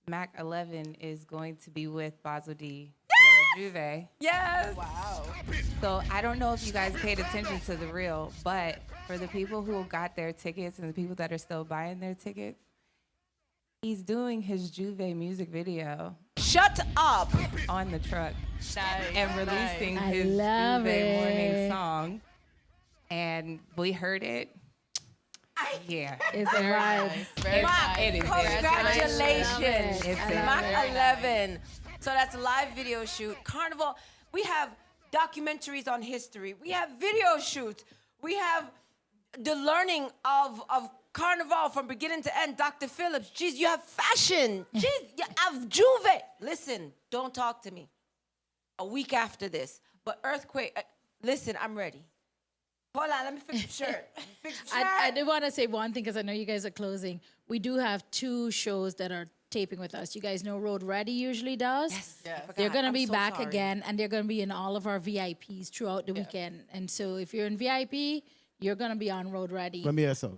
Mac 11 is going to be with Basil D for Juvet. Yes. Wow. So I don't know if you guys paid attention to the reel, but for the people who got their tickets and the people that are still buying their tickets, he's doing his Juvet music video Shut up. on the truck and releasing I his love Juvet morning it. song. And we heard it. Yeah. It's a vibe. Very Mark, nice. It is. congratulations. It's Mark 11. So that's a live video shoot. Carnival, we have documentaries on history. We have video shoots. We have the learning of Carnival from beginning to end. Dr. Phillips, geez, you have fashion. Geez, you have Juvet. Listen, don't talk to me. A week after this. But Earthquake, listen, I'm ready. Hold on, let me fix the shirt. I do want to say one thing because I know you guys are closing. We do have 2 shows that are taping with us. You guys know Road Ready usually does. Yes. They're going to I'm be so back sorry. again, and they're going to be in all of our VIPs throughout the weekend. And so if you're in VIP, you're going to be on Road Ready. Let me hear so.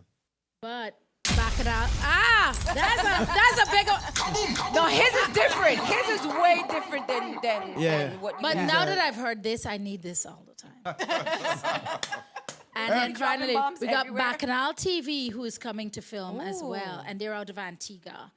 But back it out. That's a big one. No, his is different. His is way different than Yeah. than what you But have. now that I've heard this, I need this all the time. And then dropping finally, bombs we got everywhere? Bacchanal TV, who is coming to film as well, and they're out of Antigua.